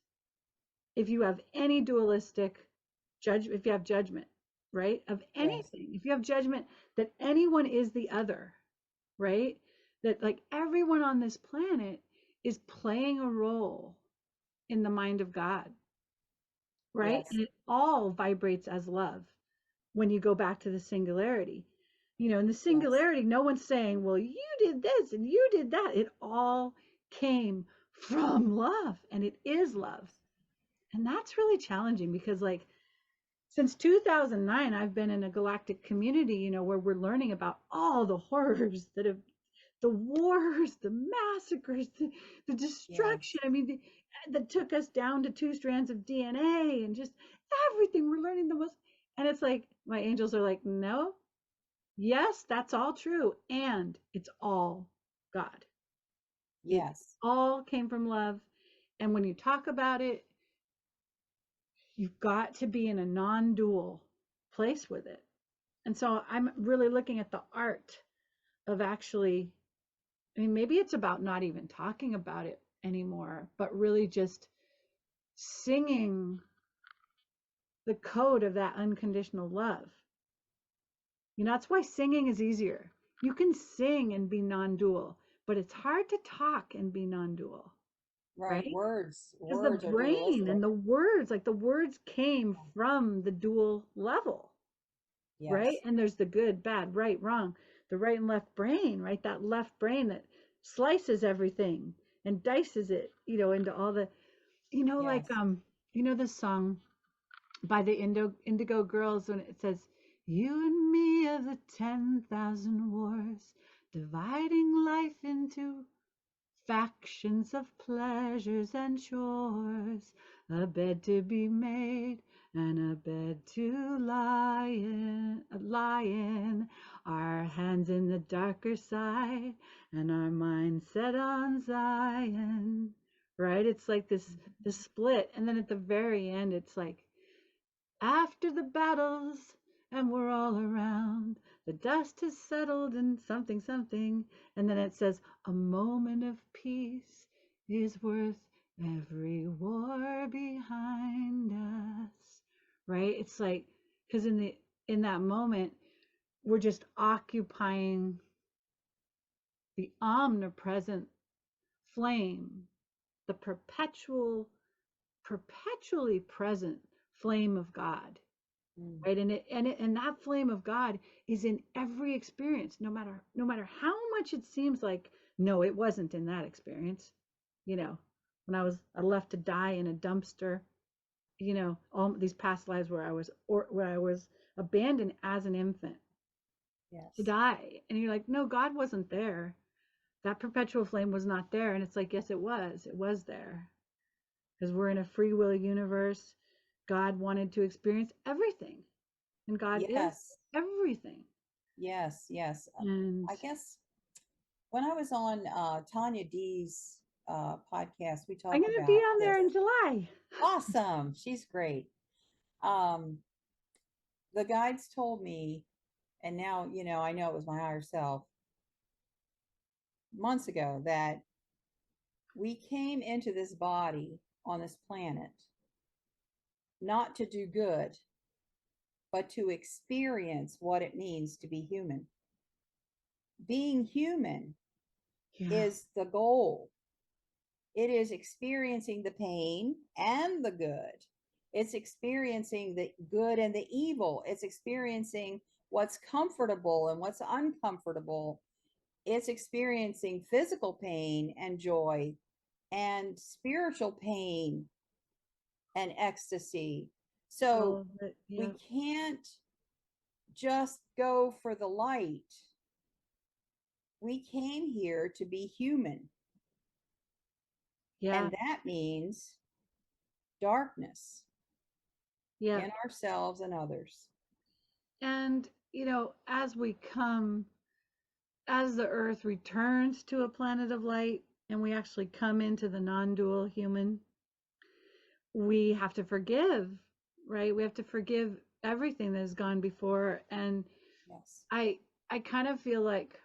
if you have any dualistic if you have judgment, right? Of Yes. anything, if you have judgment that anyone is the other, right? That like everyone on this planet is playing a role in the mind of God, right? Yes. And it all vibrates as love when you go back to the singularity. In the Yes. singularity, no one's saying, well, you did this and you did that. It all came from love and it is love. And that's really challenging because, like, since 2009, I've been in a galactic community, where we're learning about all the horrors the wars, the massacres, the Yes. destruction. I mean, that took us down to 2 strands of DNA and just everything. We're learning the most. And it's like, my angels are like, no, yes, that's all true. And it's all God. It Yes. all came from love. And when you talk about it, you've got to be in a non-dual place with it. And so I'm really looking at the art of actually, I mean, maybe it's about not even talking about it anymore, but really just singing the code of that unconditional love. That's why singing is easier. You can sing and be non-dual, but it's hard to talk and be non-dual, Right. right? Words. Because the Words are brain and dualistic. the words came from the dual level, right? Yes. And there's the good, bad, right, wrong. the right and left brain, right? That left brain that slices everything and dices it, into all the, like, Yes. this song by the Indigo Girls when it says, "You and me of the 10,000 wars, dividing life into factions of pleasures and chores, a bed to be made and a bed to lie in, our hands in the darker side and our minds set on Zion." Right? It's like this split, and then at the very end, it's like, after the battles and we're all around, the dust has settled and something, something. And then it says, a moment of peace is worth every war behind us. Right? It's like, because in that moment, we're just occupying the omnipresent flame, the perpetually present flame of God. Mm. Right, and that flame of God is in every experience, no matter how much it seems like, no, it wasn't in that experience. When I left to die in a dumpster, all these past lives where I was abandoned as an infant to Yes. die, and you're like, no, God wasn't there. That perpetual flame was not there. And it's like, yes, it was there, because we're in a free will universe. God wanted to experience everything, and God is Yes. everything. Yes. Yes. And I guess when I was on Tanya D's podcast, we I'm talk going to be about on this. there in July. Awesome. She's great. Um, the guides told me, and now, I know it was my higher self months ago, that we came into this body on this planet not to do good, but to experience what it means to be human. Being human Yeah. is the goal. It is experiencing the pain and the good. It's experiencing the good and the evil. It's experiencing what's comfortable and what's uncomfortable. It's experiencing physical pain and joy and spiritual pain and ecstasy. All So of it. we Yeah. can't just go for the light. We came here to be human, Yeah. and that means darkness Yeah. in ourselves and others. And, as the earth returns to a planet of light and we actually come into the non dual human, we have to forgive, right? We have to forgive everything that has gone before. And Yes. I, I kind of feel like,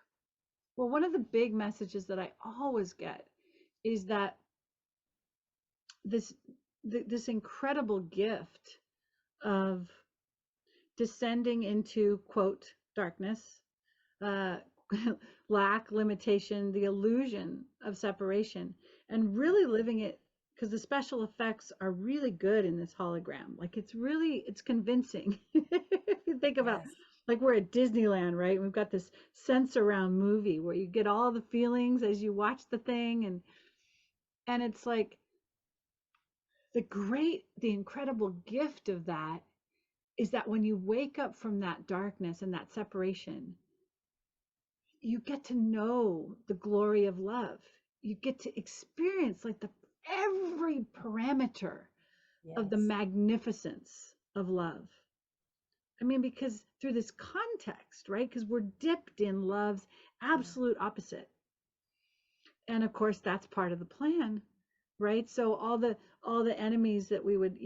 well, one of the big messages that I always get is that this this incredible gift of descending into, quote, darkness, uh, lack, limitation, the illusion of separation, and really living it, because the special effects are really good in this hologram. Like, it's convincing. If you think about, Yes. like, we're at Disneyland, right? We've got this sense around movie where you get all the feelings as you watch the thing, and it's like the incredible gift of that is that when you wake up from that darkness and that separation, you get to know the glory of love. You get to experience, like, the every parameter of the Yes. magnificence of love. I mean, because through this context, right? Because we're dipped in love's Yeah. absolute opposite. And of course, that's part of the plan, right? So all the enemies that we would,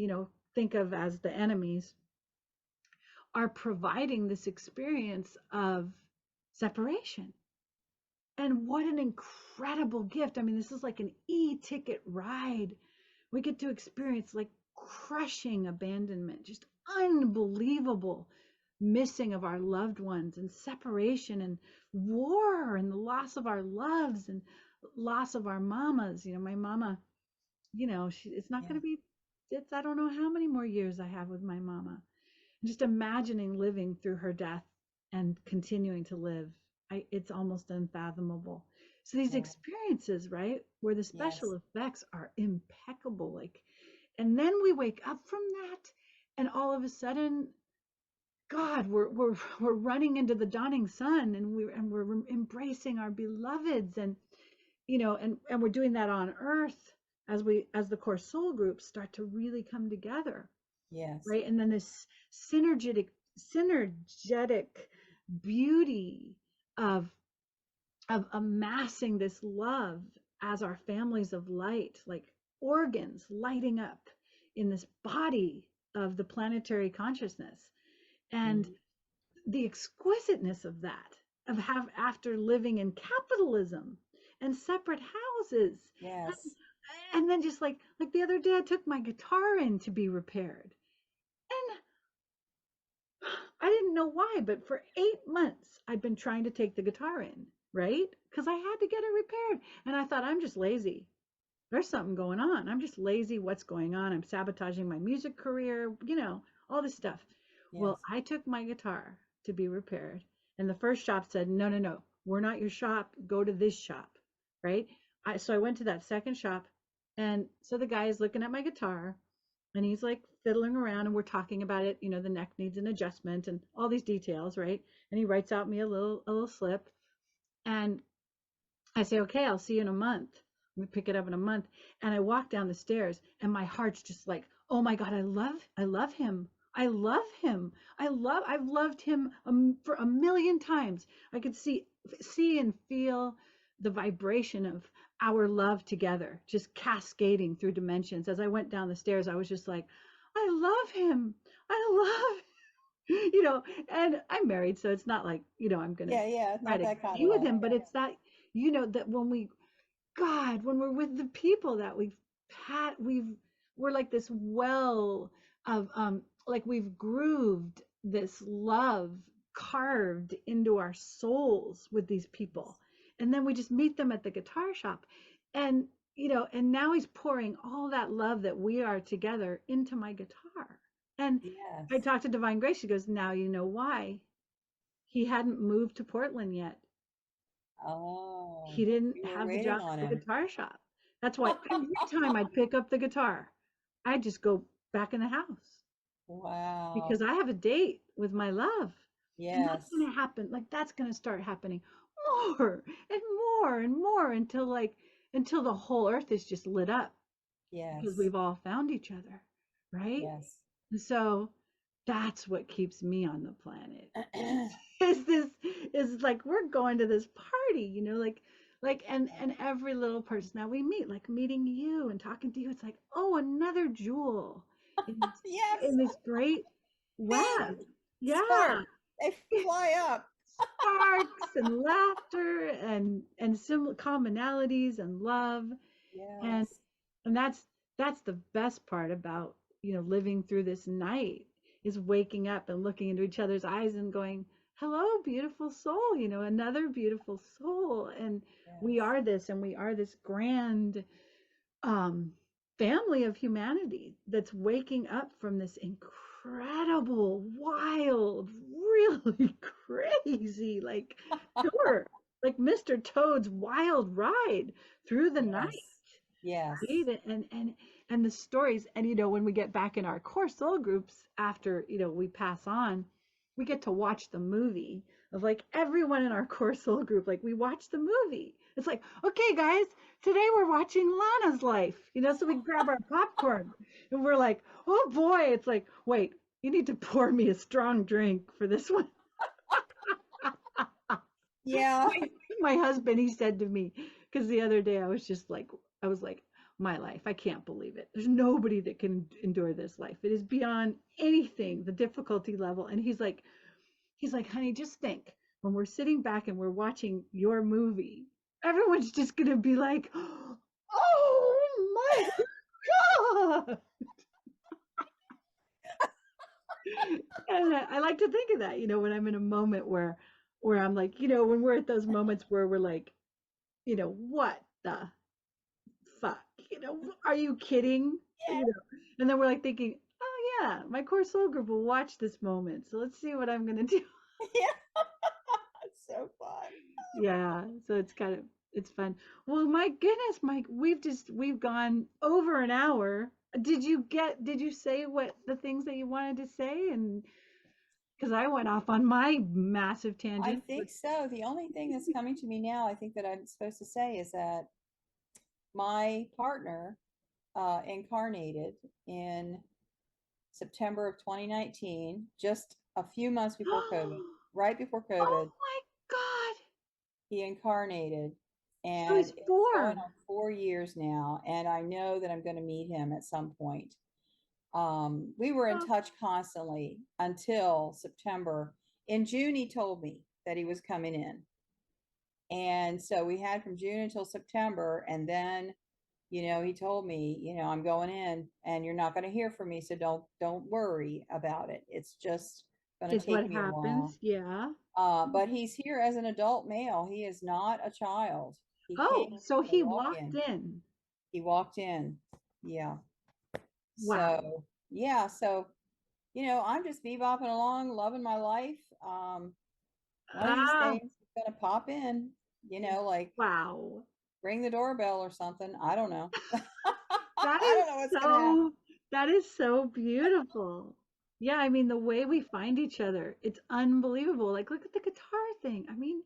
think of as the enemies are providing this experience of separation. And what an incredible gift. I mean, this is like an e-ticket ride. We get to experience, like, crushing abandonment, just unbelievable missing of our loved ones, and separation and war and the loss of our loves and loss of our mamas. My mama, it's not Yeah. going to be, I don't know how many more years I have with my mama. Just imagining living through her death and continuing to live it's almost unfathomable. So these Yeah. experiences, right, where the special Yes. effects are impeccable, like, and then we wake up from that, and all of a sudden, God, we're running into the dawning sun, and we're embracing our beloveds, and and we're doing that on Earth as the core soul groups start to really come together, Yes. right? And then this synergetic beauty of amassing this love as our families of light, like organs lighting up in this body of the planetary consciousness. And Mhm. the exquisiteness of that, of have after living in capitalism and separate houses, and, Yes. and then just like the other day I took my guitar in to be repaired, and I didn't know why, but for 8 months I'd been trying to take the guitar in, right? Because I had to get it repaired. And I thought, I'm just lazy. There's something going on. I'm just lazy. What's going on? I'm sabotaging my music career, all this stuff. Well, Yes. I took my guitar to be repaired. And the first shop said, no, no, no, we're not your shop. Go to this shop, right? So I went to that second shop. And so the guy is looking at my guitar, and he's like fiddling around, and we're talking about it, the neck needs an adjustment and all these details, right? And he writes out me a little slip, and I say, okay, I'll see you in a month. We pick it up in a month. And I walk down the stairs, and my heart's just like, oh my God, I love him. I love him. I've loved him for a million times. I could see and feel the vibration of our love together, just cascading through dimensions. As I went down the stairs, I was just like, I love him. I love and I'm married, so it's not like, I'm gonna Yeah. Yeah. try Not to that kind be of with love. him, but it's that, that when we're with the people that we're like this well of like we've grooved this love carved into our souls with these people. And then we just meet them at the guitar shop. And and now he's pouring all that love that we are together into my guitar. And Yes. I talked to Divine Grace. She goes, now you know why. He hadn't moved to Portland yet. Oh, He didn't you were have the waiting job on at the him. guitar shop. That's why every time I'd pick up the guitar, I'd just go back in the house Wow. because I have a date with my love. And that's Yes. going to happen. Like that's going to start happening more and more and more until the whole earth is just lit up because Yes. we've all found each other, right? Yes. And so that's what keeps me on the planet. is this is like we're going to this party, and every little person that we meet, like meeting you and talking to you, it's like, oh, another jewel in Yes. in this great web. Bing. Yeah. Spark. They fly up. Sparks and laughter and similar commonalities and love, and Yes. and that's the best part about living through this night, is waking up and looking into each other's eyes and going, hello beautiful soul, another beautiful soul. And we Yes. are this, and we are this grand um family of humanity that's waking up from this incredible, wild, really crazy, like tour, like Mr. Toad's wild ride through the night, Yes. Yes. right? And the stories, and when we get back in our core soul groups after we pass on, we get to watch the movie of like everyone in our core soul group, like we watch the movie. It's like, okay guys, today we're watching Lana's life, so we grab our popcorn and we're like, oh boy. It's like, wait, you need to pour me a strong drink for this one. Yeah. My husband, he said to me, because the other day I was like, my life, I can't believe it. There's nobody that can endure this life. It is beyond anything, the difficulty level. And he's like, honey, just think, when we're sitting back and we're watching your movie, everyone's just gonna be like, oh my God. And I like to think of that, when I'm in a moment where I'm like, when we're at those moments where we're like, what the fuck? Are you kidding? You know, and then we're like thinking, oh yeah, my core soul group will watch this moment. So let's see what I'm gonna do. Yeah. It's so fun. Yeah, so it's fun. Well, my goodness, Mike, we've gone over an hour. Did you say what the things that you wanted to say? And because I went off on my massive I tangent, but think so. The only thing that's coming to me now, I think that I'm supposed to say is that my partner incarnated in September of 2019, just a few months before COVID, right before oh COVID, my God. he incarnated. So And he's it's going 4. on 4 years now. And I know that I'm going to meet him at some point. We were in Oh, touch constantly until September. In June, he told me that he was coming in. And so we had from June until September. And then, he told me, I'm going in and you're not going to hear from me. So don't worry about it. It's just going to is what take me a while. happens. Yeah. But he's here as an adult male. He is not a child. He came Oh, so in a he walked walk-in. in. He walked in. Yeah. Wow. So yeah. So I'm just bebopping along, loving my life. One of these Ah, days, he's gonna pop in. Like wow. ring the doorbell or something. I don't know. That I is don't know what's gonna happen. so that is so beautiful. Yeah, I mean the way we find each other, it's unbelievable. Like look at the guitar thing. I mean,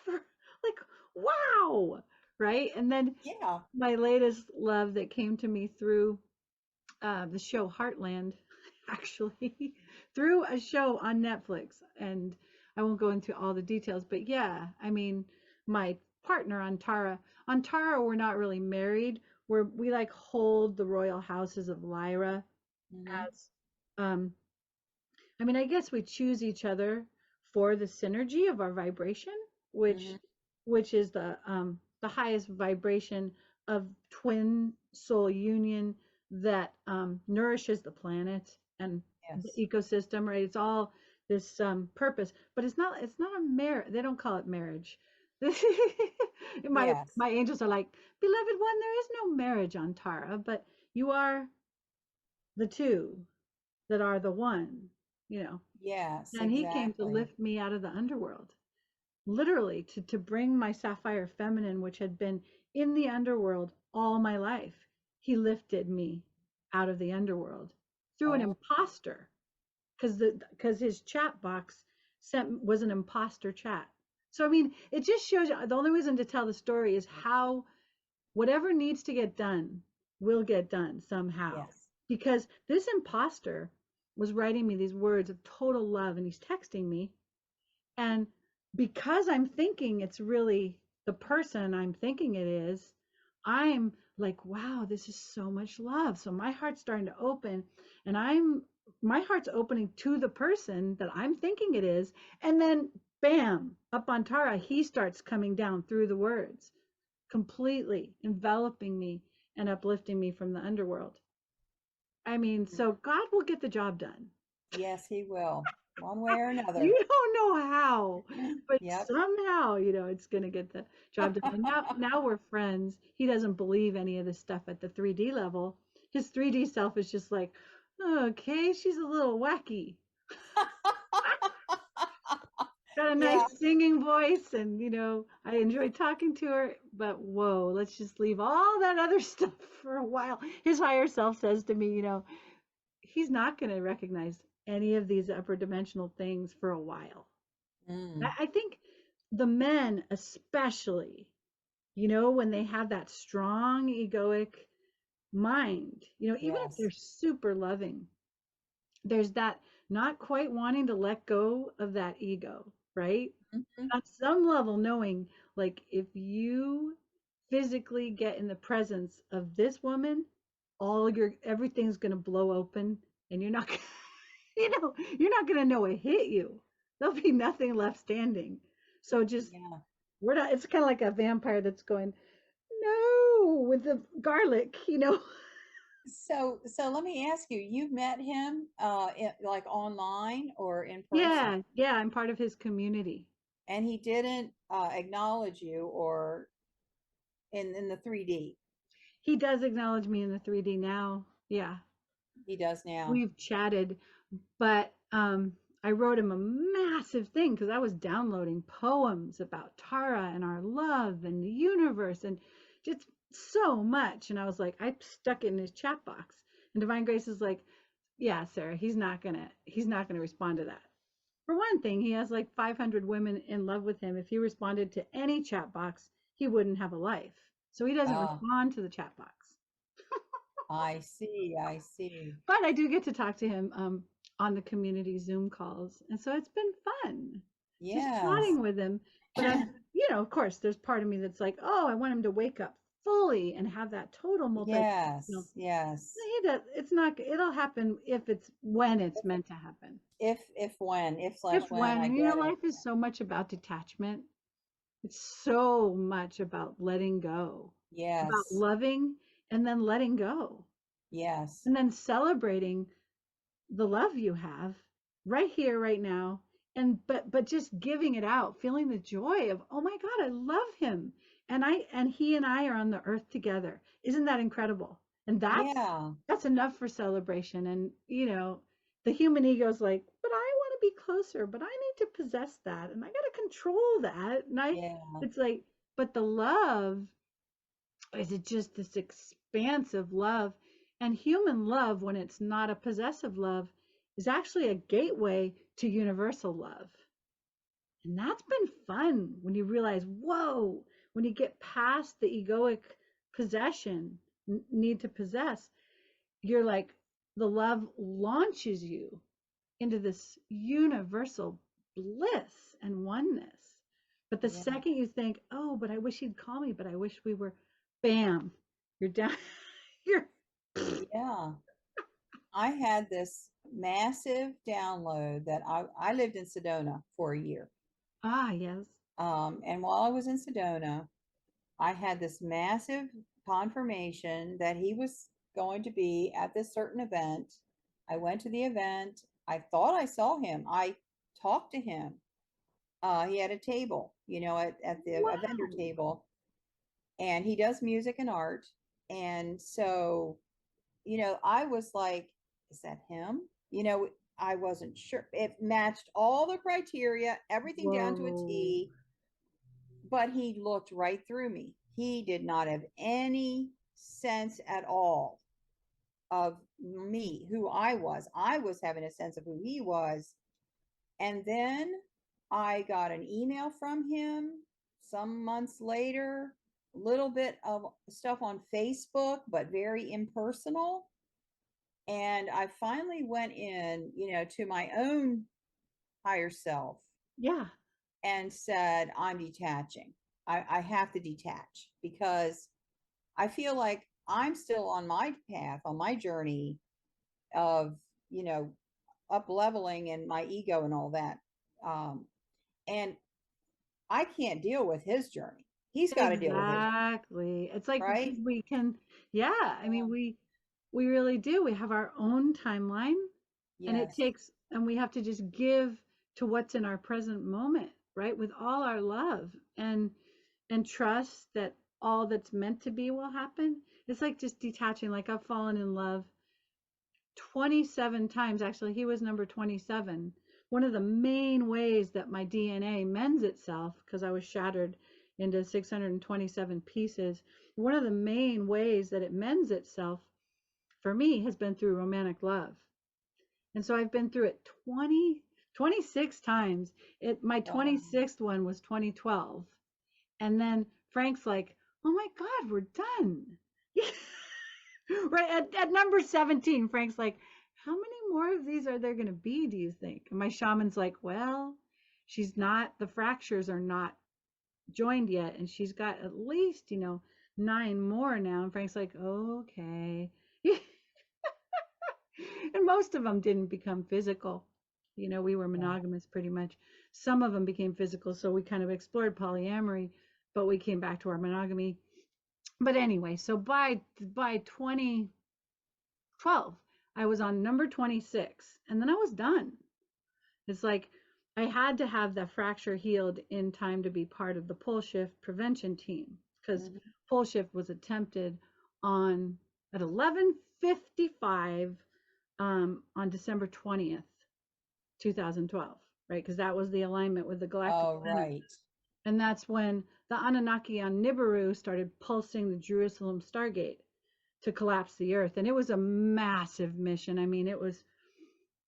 never like wow, right? And then Yeah. my latest love that came to me through the show Heartland, actually, through a show on Netflix. And I won't go into all the details, but yeah, I mean, my partner on Tara, we're not really married. We like hold the royal houses of Lyra Mm-hmm. as, um, I mean, I guess we choose each other for the synergy of our vibration, Mm-hmm. which is the highest vibration of twin soul union that nourishes the planet and the Yes. ecosystem, right? It's all this purpose, but it's not a marriage. They don't call it marriage. my Yes. my angels are like, beloved one, there is no marriage on Tara, but you are the two that are the one, you know. Yes. And he came to Exactly. lift me out of the underworld, literally to bring my sapphire feminine, which had been in the underworld all my life. He lifted me out of the underworld through an Oh. imposter, because his chat box was an imposter chat. So I mean, it just shows you the only reason to tell the story is how whatever needs to get done will get done somehow. Yes. Because this imposter was writing me these words of total love and he's texting me. And because I'm thinking it's really the person I'm thinking it is, I'm like, wow, this is so much love. So my heart's starting to open and my heart's opening to the person that I'm thinking it is. And then bam, up on Tara, he starts coming down through the words, completely enveloping me and uplifting me from the underworld. I mean, so God will get the job done. Yes, he will. One way or another. You don't know how, but Yep. somehow, it's going to get the job done. And now we're friends. He doesn't believe any of this stuff at the 3D level. His 3D self is just like, okay, she's a little wacky. Got a Yeah. nice singing voice, and I enjoy talking to her. But whoa, let's just leave all that other stuff for a while. His higher self says to me, he's not going to recognize any of these upper dimensional things for a while. Mm. I think the men, especially, when they have that strong egoic mind, even if they're Yes. super loving, there's that not quite wanting to let go of that ego, right? Mhm. On some level, knowing like if you physically get in the presence of this woman, everything's going to blow open and you're not, you're not going to know it hit you. There'll be nothing left standing. So just Yeah. we're not, it's kind of like a vampire that's going, no, with the garlic. So let me ask you, you've met him like online or in person, Yeah, yeah, I'm part of his community. and he didn't acknowledge you or in the 3D. He does acknowledge me in the 3D now. Yeah, He does now. we've chatted, but I wrote him a massive thing because I was downloading poems about Tara and our love and the universe and just so much. And I was like, I stuck it in his chat box. And Divine Grace is like, yeah, Sarah, he's not gonna respond to that. For one thing, he has like 500 women in love with him. If he responded to any chat box, he wouldn't have a life. So he doesn't Ah, respond to the chat box. I see. I see. But I do get to talk to him on the community Zoom calls. And so it's been fun just Yes. chatting with him. But of course, there's part of me that's like, oh, I want him to wake up fully and have that total multi. Yes. Yes. It's not, it'll happen when it's meant to happen. If when, if If slash when, when, I and get it. life is so much about detachment. It's so much about letting go, about Yes. loving and then letting go, Yes. and then celebrating the love you have right here, right now, and but just giving it out, feeling the joy of, oh my God, I love him, and he and I are on the earth together. Isn't that incredible? And Yeah. that's enough for celebration. And the human ego's like, but I want to be closer, but I need to possess that, and I got to control that, and Yeah. it's like, but the love is it just this expansive love. And human love, when it's not a possessive love, is actually a gateway to universal love. And that's been fun when you realize, whoa, when you get past the egoic possession, need to possess, you're like, the love launches you into this universal bliss and oneness. But the Yeah. second you think, oh, but I wish he'd call me, but I wish we were, bam, you're down. You're, Yeah. I had this massive download that I lived in Sedona for a year. yes. And while I was in Sedona, I had this massive confirmation that he was going to be at this certain event. I went to the event. I thought I saw him. I talked to him. He had a table, at a vendor Wow. table, and he does music and art. And so, I was like, is that him? I wasn't sure. It matched all the criteria, everything down to a Whoa. T, but he looked right through me. He did not have any sense at all of me, who I was. I was having a sense of who he was. And then I got an email from him some months later, a little bit of stuff on Facebook, but very impersonal. And I finally went in, to my own higher self Yeah. and said, I'm detaching. I have to detach because I feel like I'm still on my path, on my journey of, up leveling and my ego and all that. And I can't deal with his journey. He's got to deal with his, Exactly. It's like because right? we can, yeah, I mean, Yeah. we really do. We have our own timeline, and Yes. and we have to just give to what's in our present moment, right? With all our love and trust that all that's meant to be will happen. It's like just detaching. Like I've fallen in love 27 times. Actually, he was number 27. One of the main ways that my DNA mends itself, because I was shattered into 627 pieces, one of the main ways that it mends itself for me has been through romantic love. And so I've been through it 26 times. My Wow. 26th one was 2012. And then Frank's like, oh my God, we're done. Right at number 17, Frank's like, how many more of these are there going to be, do you think? And my shaman's like, well, the fractures are not joined yet. And she's got at least, 9 more now. And Frank's like, okay. And most of them didn't become physical. We were Yeah. monogamous pretty much. Some of them became physical. So we kind of explored polyamory, but we came back to our monogamy. But anyway, so by 2012, I was on number 26, and then I was done. It's like I had to have that fracture healed in time to be part of the pole shift prevention team, because Mhm. pole shift was attempted on at 11:55 on December 20th, 2012, right? Because that was the alignment with the galactic Oh, planet. right. And that's when the Anunnaki on Nibiru started pulsing the Jerusalem Stargate to collapse the Earth. And it was a massive mission. I mean, it was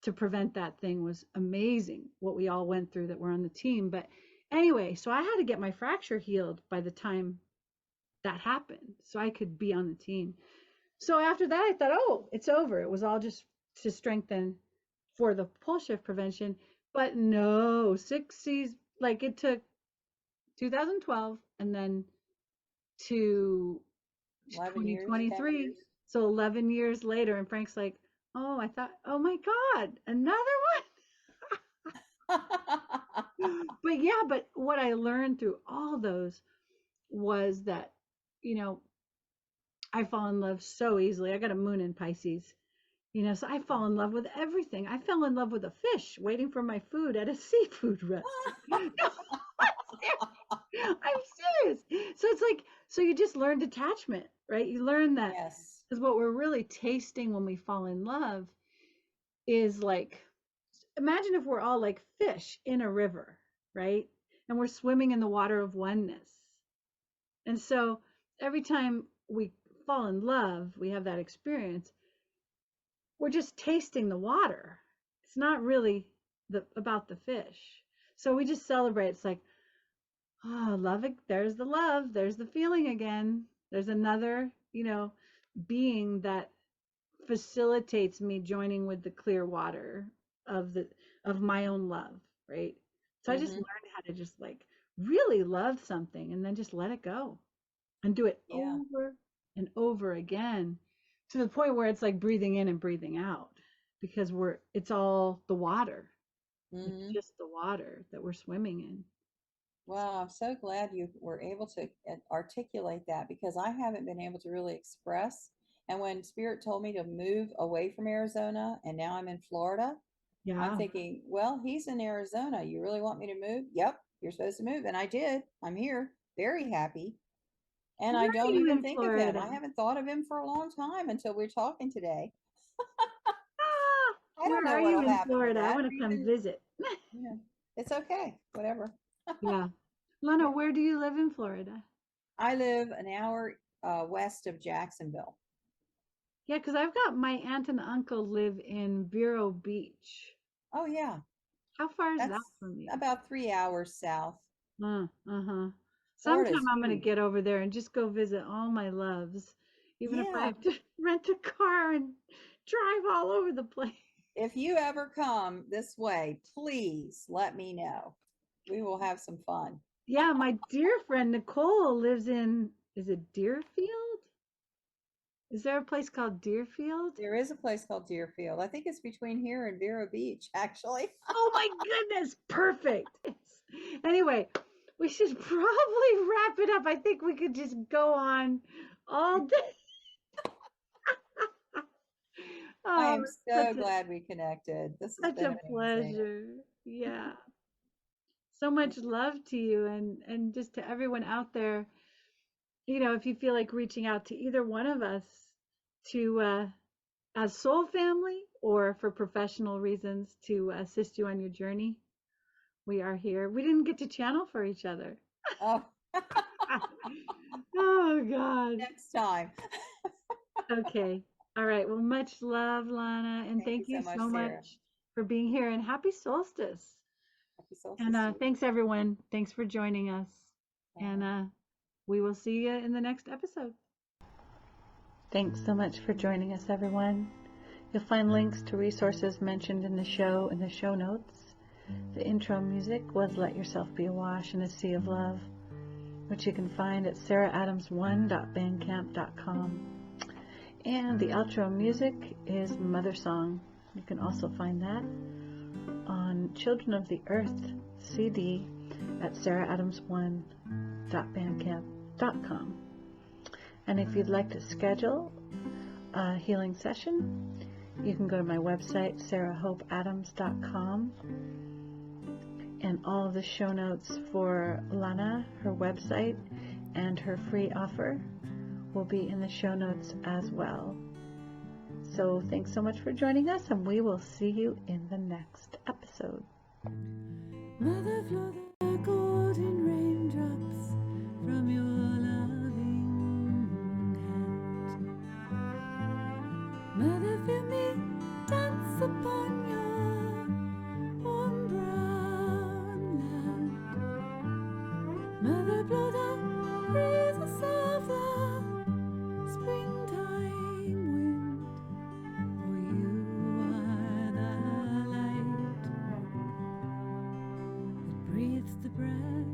to prevent that thing was amazing what we all went through that were on the team. But anyway, so I had to get my fracture healed by the time that happened so I could be on the team. So after that, I thought, oh, it's over. It was all just to strengthen for the pole shift prevention. But no, 6 C's, like it took 2012 and then to 11 years, 10 2023. years. So 11 years later, and Frank's like, oh, I thought, oh my God, another one. But yeah, but what I learned through all those was that, you know, I fall in love so easily. I got a moon in Pisces, you know, so I fall in love with everything. I fell in love with a fish waiting for my food at a seafood restaurant. I'm serious. So it's like, so you just learn detachment, right? You learn that Yes. because what we're really tasting when we fall in love is like, imagine if we're all like fish in a river, right? And we're swimming in the water of oneness. And so every time we fall in love, we have that experience. We're just tasting the water. It's not really about the fish. So we just celebrate. It's like, oh, love it. There's the love. There's the feeling again. There's another, you know, being that facilitates me joining with the clear water of my own love, right? So I just learned how to just like really love something and then just let it go and do it Yeah. over and over again to the point where it's like breathing in and breathing out because it's all the water. It's just the water that we're swimming in. Well, I'm so glad you were able to articulate that because I haven't been able to really express. And when Spirit told me to move away from Arizona and now I'm in Florida, I'm Yeah. thinking, well, he's in Arizona. You really want me to move? Yep, you're supposed to move. And I did. I'm here, very happy. And Where I are don't you even in think of him. Florida? I haven't thought of him for a long time until we're talking today. Ah, I don't where know are you what'll in happen with Florida? I that. want to come visit. Yeah, it's okay. Whatever. Yeah. Lana, Yeah. where do you live in Florida? I live an hour west of Jacksonville. Yeah, because I've got my aunt and uncle live in Vero Beach. Oh, yeah. How far is that That's from you? about 3 hours south. Uh-huh. Sometime Florida's I'm gonna huge. get over there and just go visit all my loves, even if I Yeah. have to rent a car and drive all over the place. If you ever come this way, please let me know. We will have some fun. Yeah, my dear friend Nicole lives in, is it Deerfield? Is there a place called Deerfield? There is a place called Deerfield. I think it's between here and Vero Beach, actually. Oh my goodness, perfect. Anyway, we should probably wrap it up. I think we could just go on all day. I Oh, am it's so glad we connected. This has such been a amazing. pleasure. Yeah. So much love to you and just to everyone out there. You know, if you feel like reaching out to either one of us to as soul family or for professional reasons to assist you on your journey, we are here. We didn't get to channel for each other. Oh, Oh God. next time. Okay. All right. Well, much love, Lana, and Thank you thank so you much, so Sarah. much for being here and happy solstice. Happy solstice And to you. thanks everyone. Thanks for joining us. And Bye. we will see you in the next episode. Thanks so much for joining us, everyone. You'll find links to resources mentioned in the show notes. The intro music was Let Yourself Be Awash in a Sea of Love, which you can find at sarahdams1.bandcamp.com. And the outro music is Mother Song. You can also find that on Children of the Earth CD at sarahdams1.bandcamp.com. And if you'd like to schedule a healing session, you can go to my website, sarahhopeadams.com. And all of the show notes for Lana, her website, and her free offer will be in the show notes as well. So thanks so much for joining us, and we will see you in the next episode. Mother, flow the golden raindrops from your loving hand. Mother, feel me dance upon your warm brown land. Mother, blow the breezes of the springtime wind, for you are the light that breathes the breath